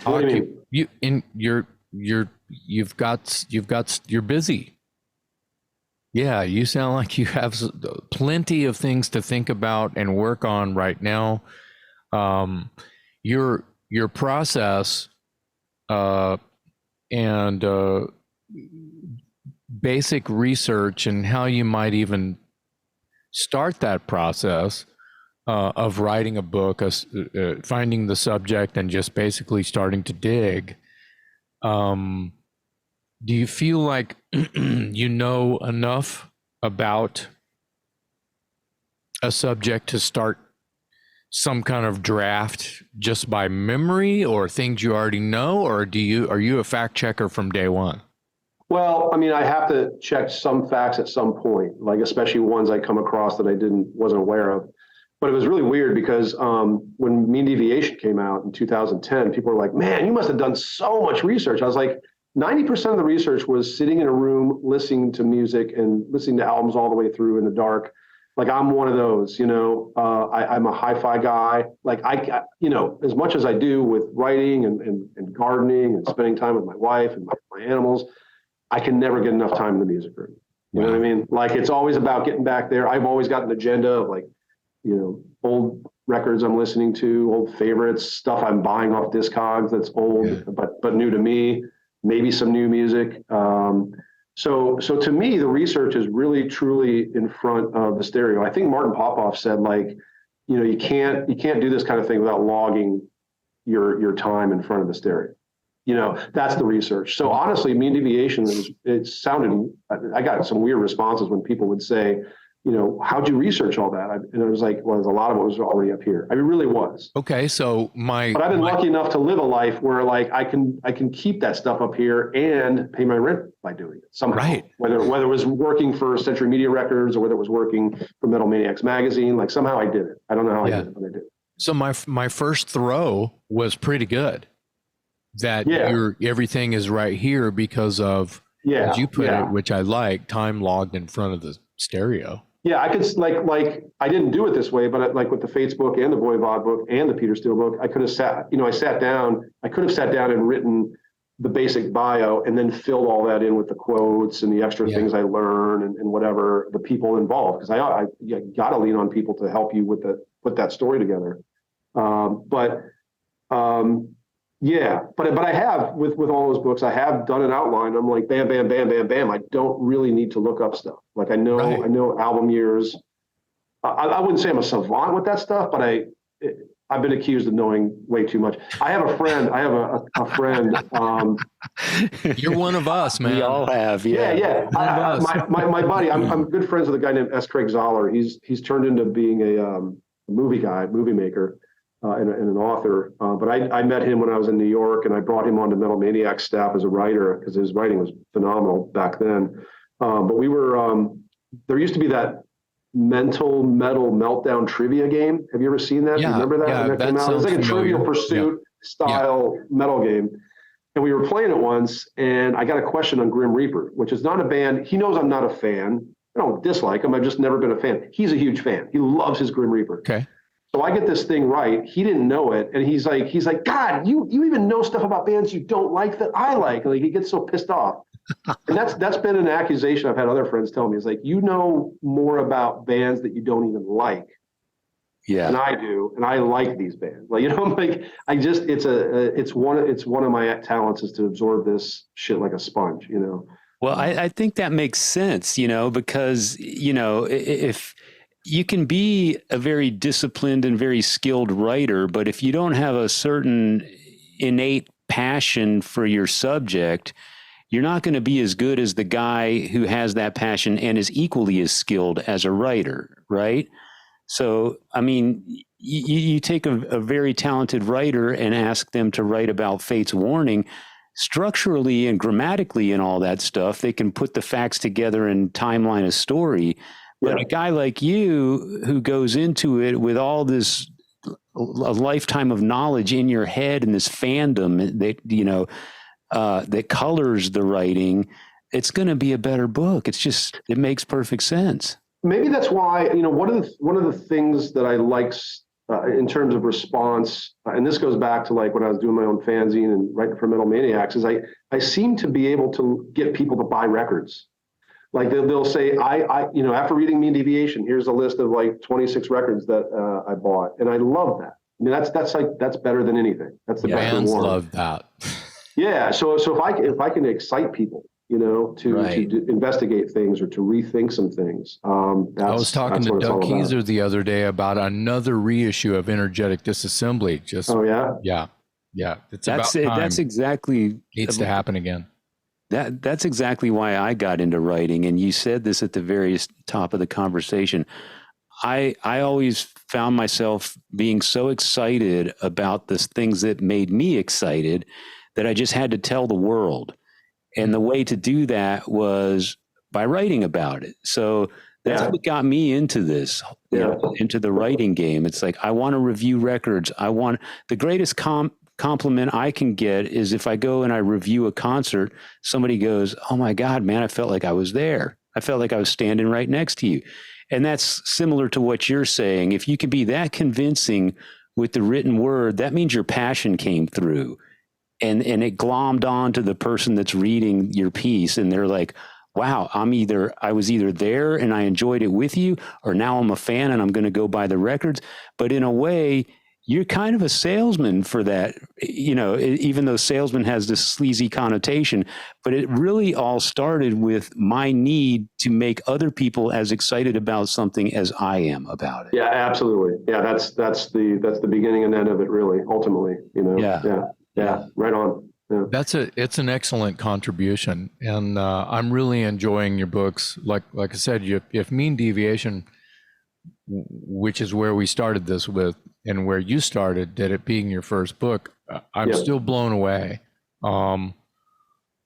What do you mean? You're busy. Yeah, you sound like you have plenty of things to think about and work on right now. Your process and basic research and how you might even start that process of writing a book, finding the subject and just basically starting to dig. Do you feel like you know enough about a subject to start some kind of draft just by memory, or things you already know, or are you a fact checker from day one? Well, I mean, I have to check some facts at some point, like especially ones I come across that I wasn't aware of. But it was really weird because when Mean Deviation came out in 2010, people were like, "Man, you must have done so much research." I was like, 90% of the research was sitting in a room, listening to music and listening to albums all the way through in the dark. Like I'm one of those, I'm a hi-fi guy. Like as much as I do with writing and gardening and spending time with my wife and my animals, I can never get enough time in the music room. You know what I mean? Like it's always about getting back there. I've always got an agenda of like, old records I'm listening to, old favorites, stuff I'm buying off Discogs that's old, but new to me, maybe some new music. So to me, the research is really truly in front of the stereo. I think Martin Popoff said, like, you can't do this kind of thing without logging your time in front of the stereo. That's the research. So honestly, Mean Deviation I got some weird responses when people would say, how'd you research all that? And I was like, well, a lot of it was already up here. I mean, it really was. Okay, so but I've been lucky enough to live a life where like I can keep that stuff up here and pay my rent by doing it somehow. Right. Whether it was working for Century Media Records or whether it was working for Metal Maniacs magazine, like somehow I did it. I don't know how I did it, but I did. So my first throw was pretty good. That everything is right here because of, as you put it, which I like, time logged in front of the stereo. Yeah, I could like I didn't do it this way, but like with the Fates book and the Voivod book and the Peter Steele book, I could have sat down and written the basic bio and then filled all that in with the quotes and the extra things I learned and whatever the people involved, because I got to lean on people to help you put that story together. But I have with all those books, I have done an outline. I'm like, bam, bam, bam, bam, bam. I don't really need to look up stuff. Like I know album years. I wouldn't say I'm a savant with that stuff, but I've been accused of knowing way too much. I have a friend. You're one of us, man. We all have. Yeah. My buddy. I'm good friends with a guy named S. Craig Zoller. He's turned into being a movie maker, and an author. But I met him when I was in New York, and I brought him onto Metal Maniacs staff as a writer because his writing was phenomenal back then. But we were there used to be that Metal Meltdown trivia game. Have you ever seen that? Yeah, Do you remember that? yeah, When that came out? It was like a Trivial Pursuit style metal game. And we were playing it once, and I got a question on Grim Reaper, which is not a band. He knows I'm not a fan. I don't dislike him. I've just never been a fan. He's a huge fan. He loves his Grim Reaper. Okay. So I get this thing right. He didn't know it. And he's like, God, you even know stuff about bands you don't like that I like. Like, he gets so pissed off. And that's been an accusation I've had other friends tell me. It's like, you know more about bands that you don't even like than I do, and I like these bands. Like, like, it's one of my talents is to absorb this shit like a sponge, Well, I think that makes sense, because, if you can be a very disciplined and very skilled writer, but if you don't have a certain innate passion for your subject, you're not going to be as good as the guy who has that passion and is equally as skilled as a writer, right? So, I mean, you take a very talented writer and ask them to write about Fate's Warning. Structurally and grammatically and all that stuff, they can put the facts together and timeline a story. But a guy like you who goes into it with all this a lifetime of knowledge in your head and this fandom that, that colors the writing, it's going to be a better book. It makes perfect sense. Maybe that's why, one of the things that I like in terms of response, and this goes back to like when I was doing my own fanzine and writing for Metal Maniacs, is I seem to be able to get people to buy records. Like they'll say, after reading Mean Deviation, here's a list of like 26 records that I bought, and I love that. I mean, that's better than anything. That's the best reward. Fans love that. Yeah. So if I can excite people, to investigate things or to rethink some things. I was talking to Doug Keyser the other day about another reissue of Energetic Disassembly. Yeah. That's exactly needs to happen again. That's exactly why I got into writing. And you said this at the very top of the conversation. I always found myself being so excited about the things that made me excited that I just had to tell the world. And the way to do that was by writing about it. So that's what got me into this, into the writing game. It's like, I want to review records. The greatest compliment I can get is if I go and I review a concert, somebody goes, "Oh my God, man, I felt like I was there. I felt like I was standing right next to you." And that's similar to what you're saying. If you can be that convincing with the written word, that means your passion came through. And it glommed on to the person that's reading your piece, and they're like, "Wow, I was either there and I enjoyed it with you, or now I'm a fan and I'm going to go buy the records." But in a way, you're kind of a salesman for that, even though salesman has this sleazy connotation. But it really all started with my need to make other people as excited about something as I am about it. Yeah, absolutely. Yeah, that's the beginning and end of it, really. Ultimately, Yeah, right on. Yeah. It's an excellent contribution, and I'm really enjoying your books. Like I said, if Mean Deviation, which is where we started this with, and where you started, that it being your first book, I'm still blown away.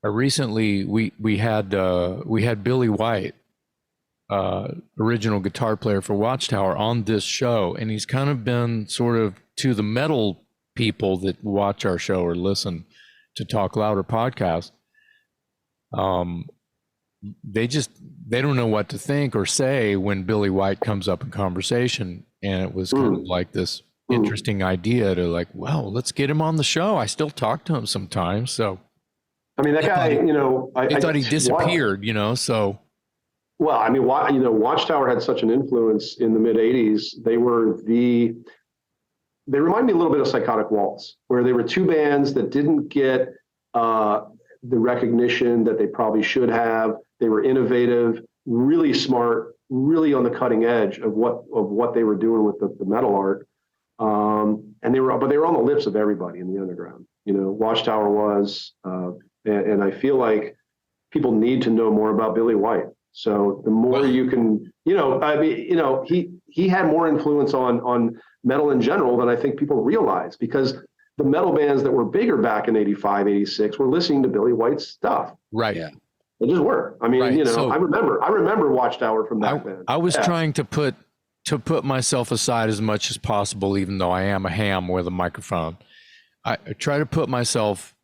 Recently we had Billy White, original guitar player for Watchtower, on this show, and he's kind of been sort of to the metal people that watch our show or listen to Talk Louder podcast. They don't know what to think or say when Billy White comes up in conversation, and it was kind of like this interesting idea to like, well, let's get him on the show. I still talk to him sometimes. So, I mean, that guy, I thought he disappeared, so. Well, I mean, Watchtower had such an influence in the mid '80s. They remind me a little bit of Psychotic Waltz, where they were two bands that didn't get the recognition that they probably should have. They were innovative, really smart, really on the cutting edge of what they were doing with the metal art. and they were on the lips of everybody in the underground. Watchtower was, and I feel like people need to know more about Billy White. So the more you can, he had more influence on metal in general than I think people realize, because the metal bands that were bigger back in 85, 86 were listening to Billy White's stuff. Right. Yeah. They just were. I mean, so, I remember Watchtower from back then. I was trying to put myself aside as much as possible, even though I am a ham with a microphone. I try to put myself,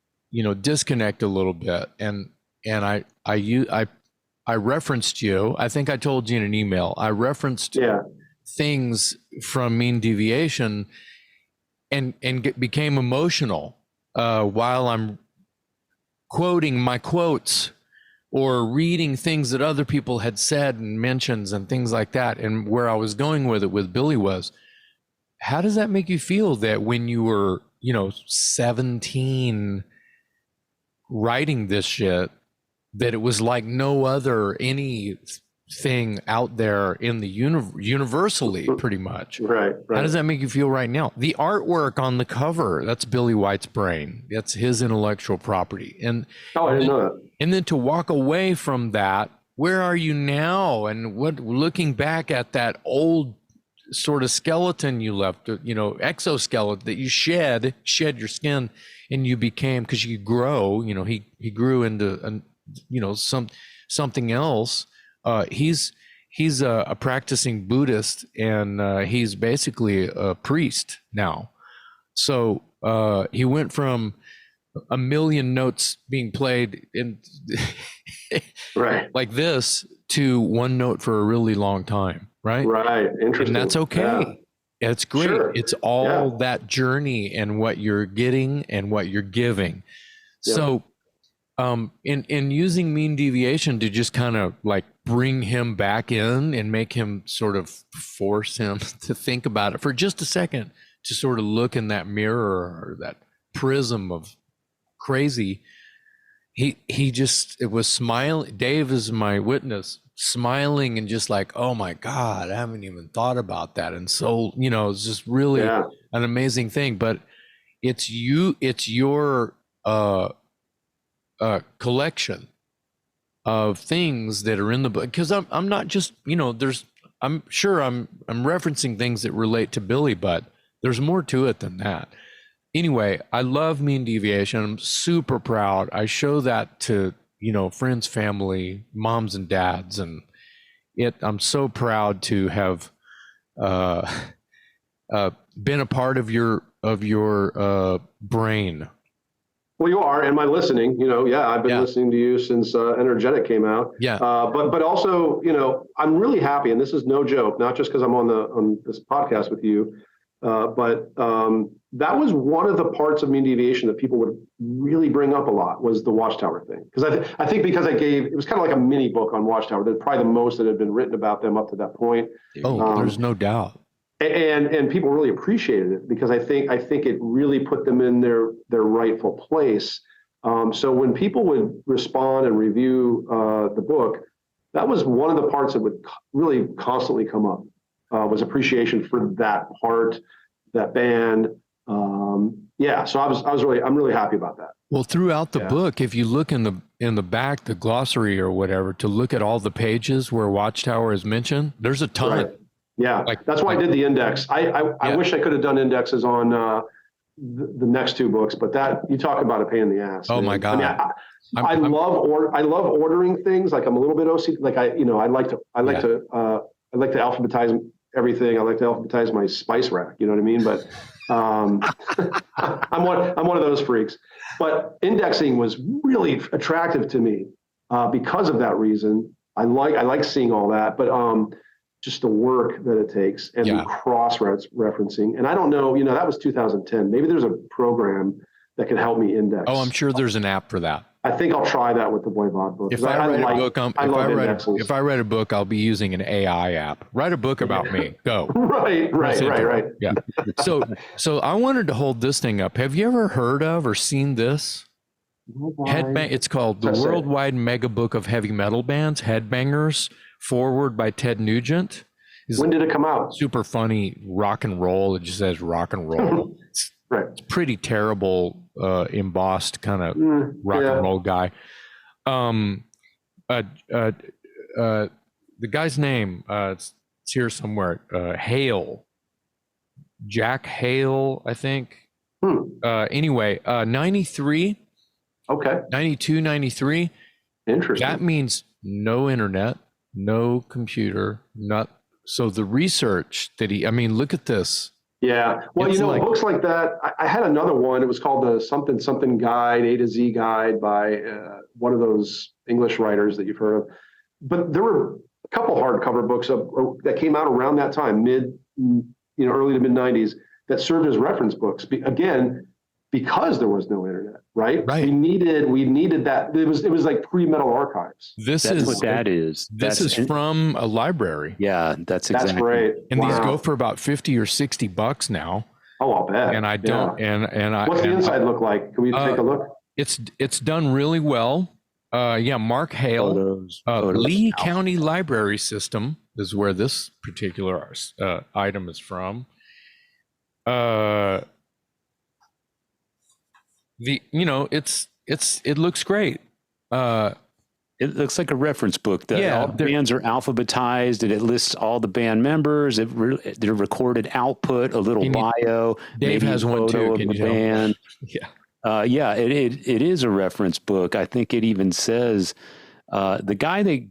disconnect a little bit, and I referenced you. I think I told you in an email. I referenced things from Mean Deviation, and became emotional while I'm quoting my quotes or reading things that other people had said and mentions and things like that. And where I was going with it with Billy was, how does that make you feel that when you were, 17 writing this shit, that it was like no other anything out there in the universally, pretty much. Right. How does that make you feel right now? The artwork on the cover, that's Billy White's brain. That's his intellectual property. And I didn't know that. And then to walk away from that, where are you now? And looking back at that old sort of skeleton you left, exoskeleton that you shed your skin, and you became, because you grow, he grew into something else. He's a practicing Buddhist, and he's basically a priest now. So he went from a million notes being played in right like this to one note for a really long time, right? Right. Interesting. And that's okay. Yeah. It's great. Sure. It's all that journey and what you're getting and what you're giving. Yep. So in using Mean Deviation to just kind of like bring him back in and make him sort of force him to think about it for just a second, to sort of look in that mirror or that prism of crazy, it was smiling. Dave is my witness, smiling and just like, oh my God, I haven't even thought about that. And so, it's just really an amazing thing. But it's your collection of things that are in the book, because I'm not just, I'm sure I'm referencing things that relate to Billy, but there's more to it than that. Anyway, I love Mean Deviation. I'm super proud. I show that to, friends, family, moms and dads, and I'm so proud to have been a part of your brain. Well, you are, and my listening, I've been listening to you since Energetic came out. Yeah. But also, I'm really happy, and this is no joke, not just because I'm on this podcast with you, but that was one of the parts of Mean Deviation that people would really bring up a lot, was the Watchtower thing. Because I think because it was kind of like a mini book on Watchtower. That's probably the most that had been written about them up to that point. Oh, there's no doubt. And people really appreciated it, because I think it really put them in their rightful place. So when people would respond and review the book, that was one of the parts that would really constantly come up, was appreciation for that part, that band. So I'm really happy about that. Well, throughout the book, if you look in the back, the glossary or whatever, to look at all the pages where Watchtower is mentioned, there's a ton. Right. Yeah, that's why I did the index. I wish I could have done indexes on the next two books, but that, you talk about a pain in the ass. Oh man. My God! I love ordering things. Like, I'm a little bit OCD. Like, I like to alphabetize everything. I like to alphabetize my spice rack. You know what I mean? But I'm one of those freaks. But indexing was really attractive to me because of that reason. I like seeing all that, but just the work that it takes, and the cross-referencing. And I don't know, that was 2010. Maybe there's a program that can help me index. Oh, I'm sure there's an app for that. I think I'll try that with the Voivod book. If I write a book, I'll be using an AI app. Write a book about me. Go. Right. Yeah. So I wanted to hold this thing up. Have you ever heard of or seen this? It's called the Worldwide Mega Book of Heavy Metal Bands, Headbangers, forward by Ted Nugent. When did it come out? Super funny rock and roll. It just says rock and roll. Right. It's pretty terrible, embossed kind of rock and roll guy. The guy's name, it's here somewhere. Hale, Jack Hale, I think. Anyway, 93. Okay. 92, 93. Interesting. That means no internet, no computer, so the research that look at this. Yeah. Well, It's books like that, I had another one. It was called the something guide, A to Z guide by one of those English writers that you've heard of. But there were a couple hardcover books that came out around that time, early to mid 90s, that served as reference books. Again, because there was no internet, right? Right. We needed that. It was like pre-Metal Archives. That's what that is. This is from a library. Yeah, that's exactly. That's great. And these go for about $50 or $60 now. Oh, I'll bet. And I don't. Yeah. And I. What's the inside look like? Can we take a look? It's done really well. Mark Hale, Lee County Library System is where this particular item is from. It looks great. It looks like a reference book. All the bands are alphabetized, and it lists all the band members, their recorded output, a little bio. Dave has one too. Can you band. Yeah. It is a reference book. I think it even says the guy that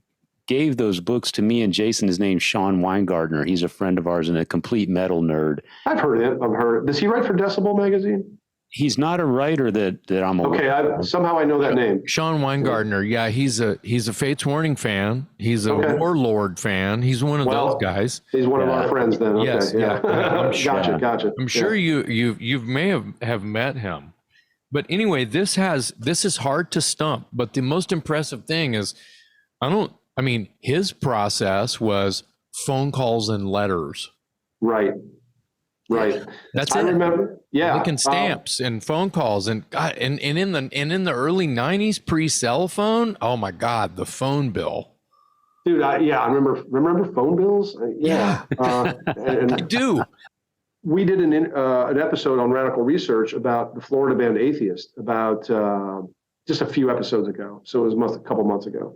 gave those books to me and Jason is named Sean Weingartner. He's a friend of ours and a complete metal nerd. I've heard it. Does he write for Decibel magazine? He's not a writer that I'm aware of. Somehow I know that name. Sean Weingartner. Yeah, he's a Fates Warning fan. He's a Warlord fan. He's one of those guys. He's one of our friends then. Okay. Yes, I'm sure, gotcha. I'm sure you may have met him. But anyway, this is hard to stump. But the most impressive thing is, his process was phone calls and letters. Right. That's I remember. Yeah. Licking stamps and phone calls and God, and in the early 90s, pre-cell phone. Oh my God, the phone bill. Dude, I remember phone bills. Yeah. I do. We did an episode on Radical Research about the Florida band Atheist about just a few episodes ago. So it was a couple months ago.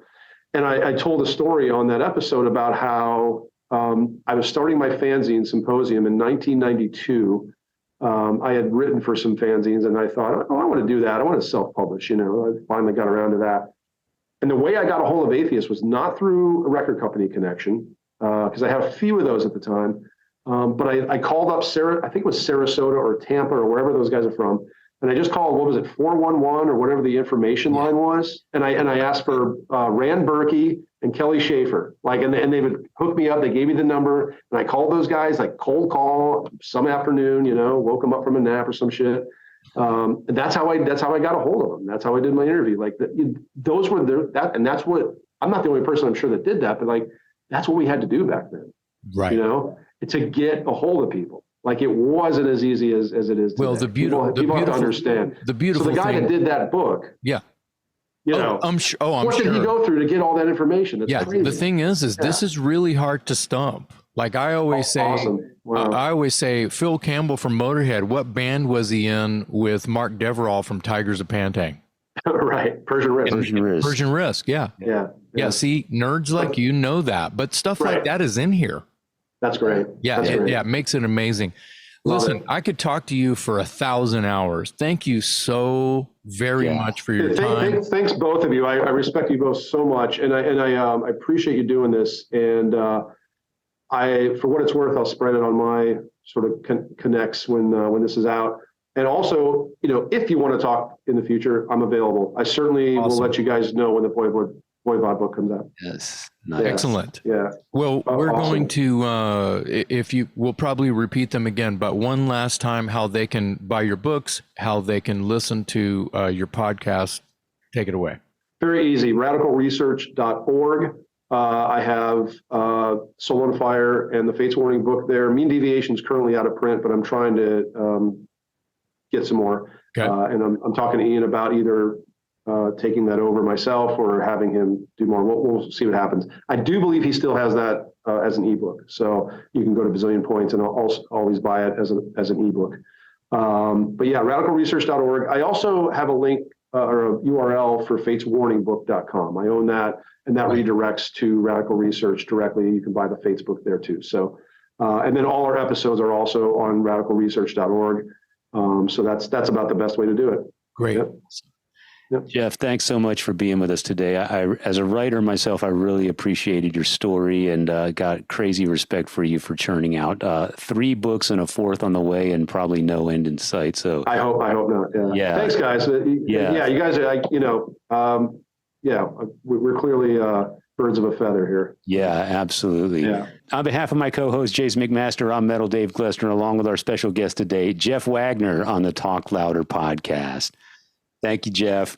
And I told a story on that episode about how I was starting my fanzine symposium in 1992. I had written for some fanzines and I thought, I want to do that. I want to self-publish, I finally got around to that. And the way I got a hold of Atheist was not through a record company connection, because I had a few of those at the time. But I called up I think it was Sarasota or Tampa or wherever those guys are from. And I just called, 411 or whatever the information line was. And I asked for Rand Berkey and Kelly Schaefer. And they would hook me up. They gave me the number. And I called those guys, cold call some afternoon, woke them up from a nap or some shit. And that's how I got a hold of them. That's how I did my interview. Those were and that's what, I'm not the only person I'm sure that did that, but that's what we had to do back then. Right. To get a hold of people. It wasn't as easy as it is today. Well, people have to understand. The beautiful thing. So the guy that did that book. Yeah. I'm sure. What did he go through to get all that information? That's crazy. The thing is this is really hard to stump. I always say, awesome. Wow. I always say, Phil Campbell from Motorhead, what band was he in with Mark Deverell from Tigers of Pantang? Right. Persian Risk. Yeah. Yeah. See, nerds like you know that, but stuff like that is in here. That's great. Yeah. It makes it amazing. Listen, I could talk to you for 1,000 hours. Thank you so very much for your time. Thanks both of you. I respect you both so much, and I appreciate you doing this. And for what it's worth, I'll spread it on my sort of connects when this is out. And also, if you want to talk in the future, I'm available. I certainly will let you guys know when the Voivod book comes out. Yes. Nice. Excellent. Yeah. Well, we're going to, we'll probably repeat them again, but one last time, how they can buy your books, how they can listen to your podcast. Take it away. Very easy. Radicalresearch.org. I have Soul on Fire and the Fates Warning book there. Mean Deviation is currently out of print, but I'm trying to get some more. Okay. And I'm talking to Ian about either taking that over myself or having him do more. We'll see what happens. I do believe he still has that as an ebook. So you can go to Bazillion Points and I'll always buy it as an ebook. But yeah, radicalresearch.org. I also have a link or a URL for fateswarningbook.com. I own that, and that redirects to Radical Research directly. You can buy the Fates book there too. So, and then all our episodes are also on radicalresearch.org. So that's about the best way to do it. Great. Yep. Yep. Jeff, thanks so much for being with us today. I as a writer myself, I really appreciated your story and got crazy respect for you for churning out 3 books and a 4th on the way, and probably no end in sight. So I hope not. Yeah. Thanks, guys. Yeah. You guys are we're clearly birds of a feather here. Yeah, absolutely. Yeah. On behalf of my co-host, Jason McMaster, I'm Metal Dave Glester, along with our special guest today, Jeff Wagner on the Talk Louder podcast. Thank you, Jeff.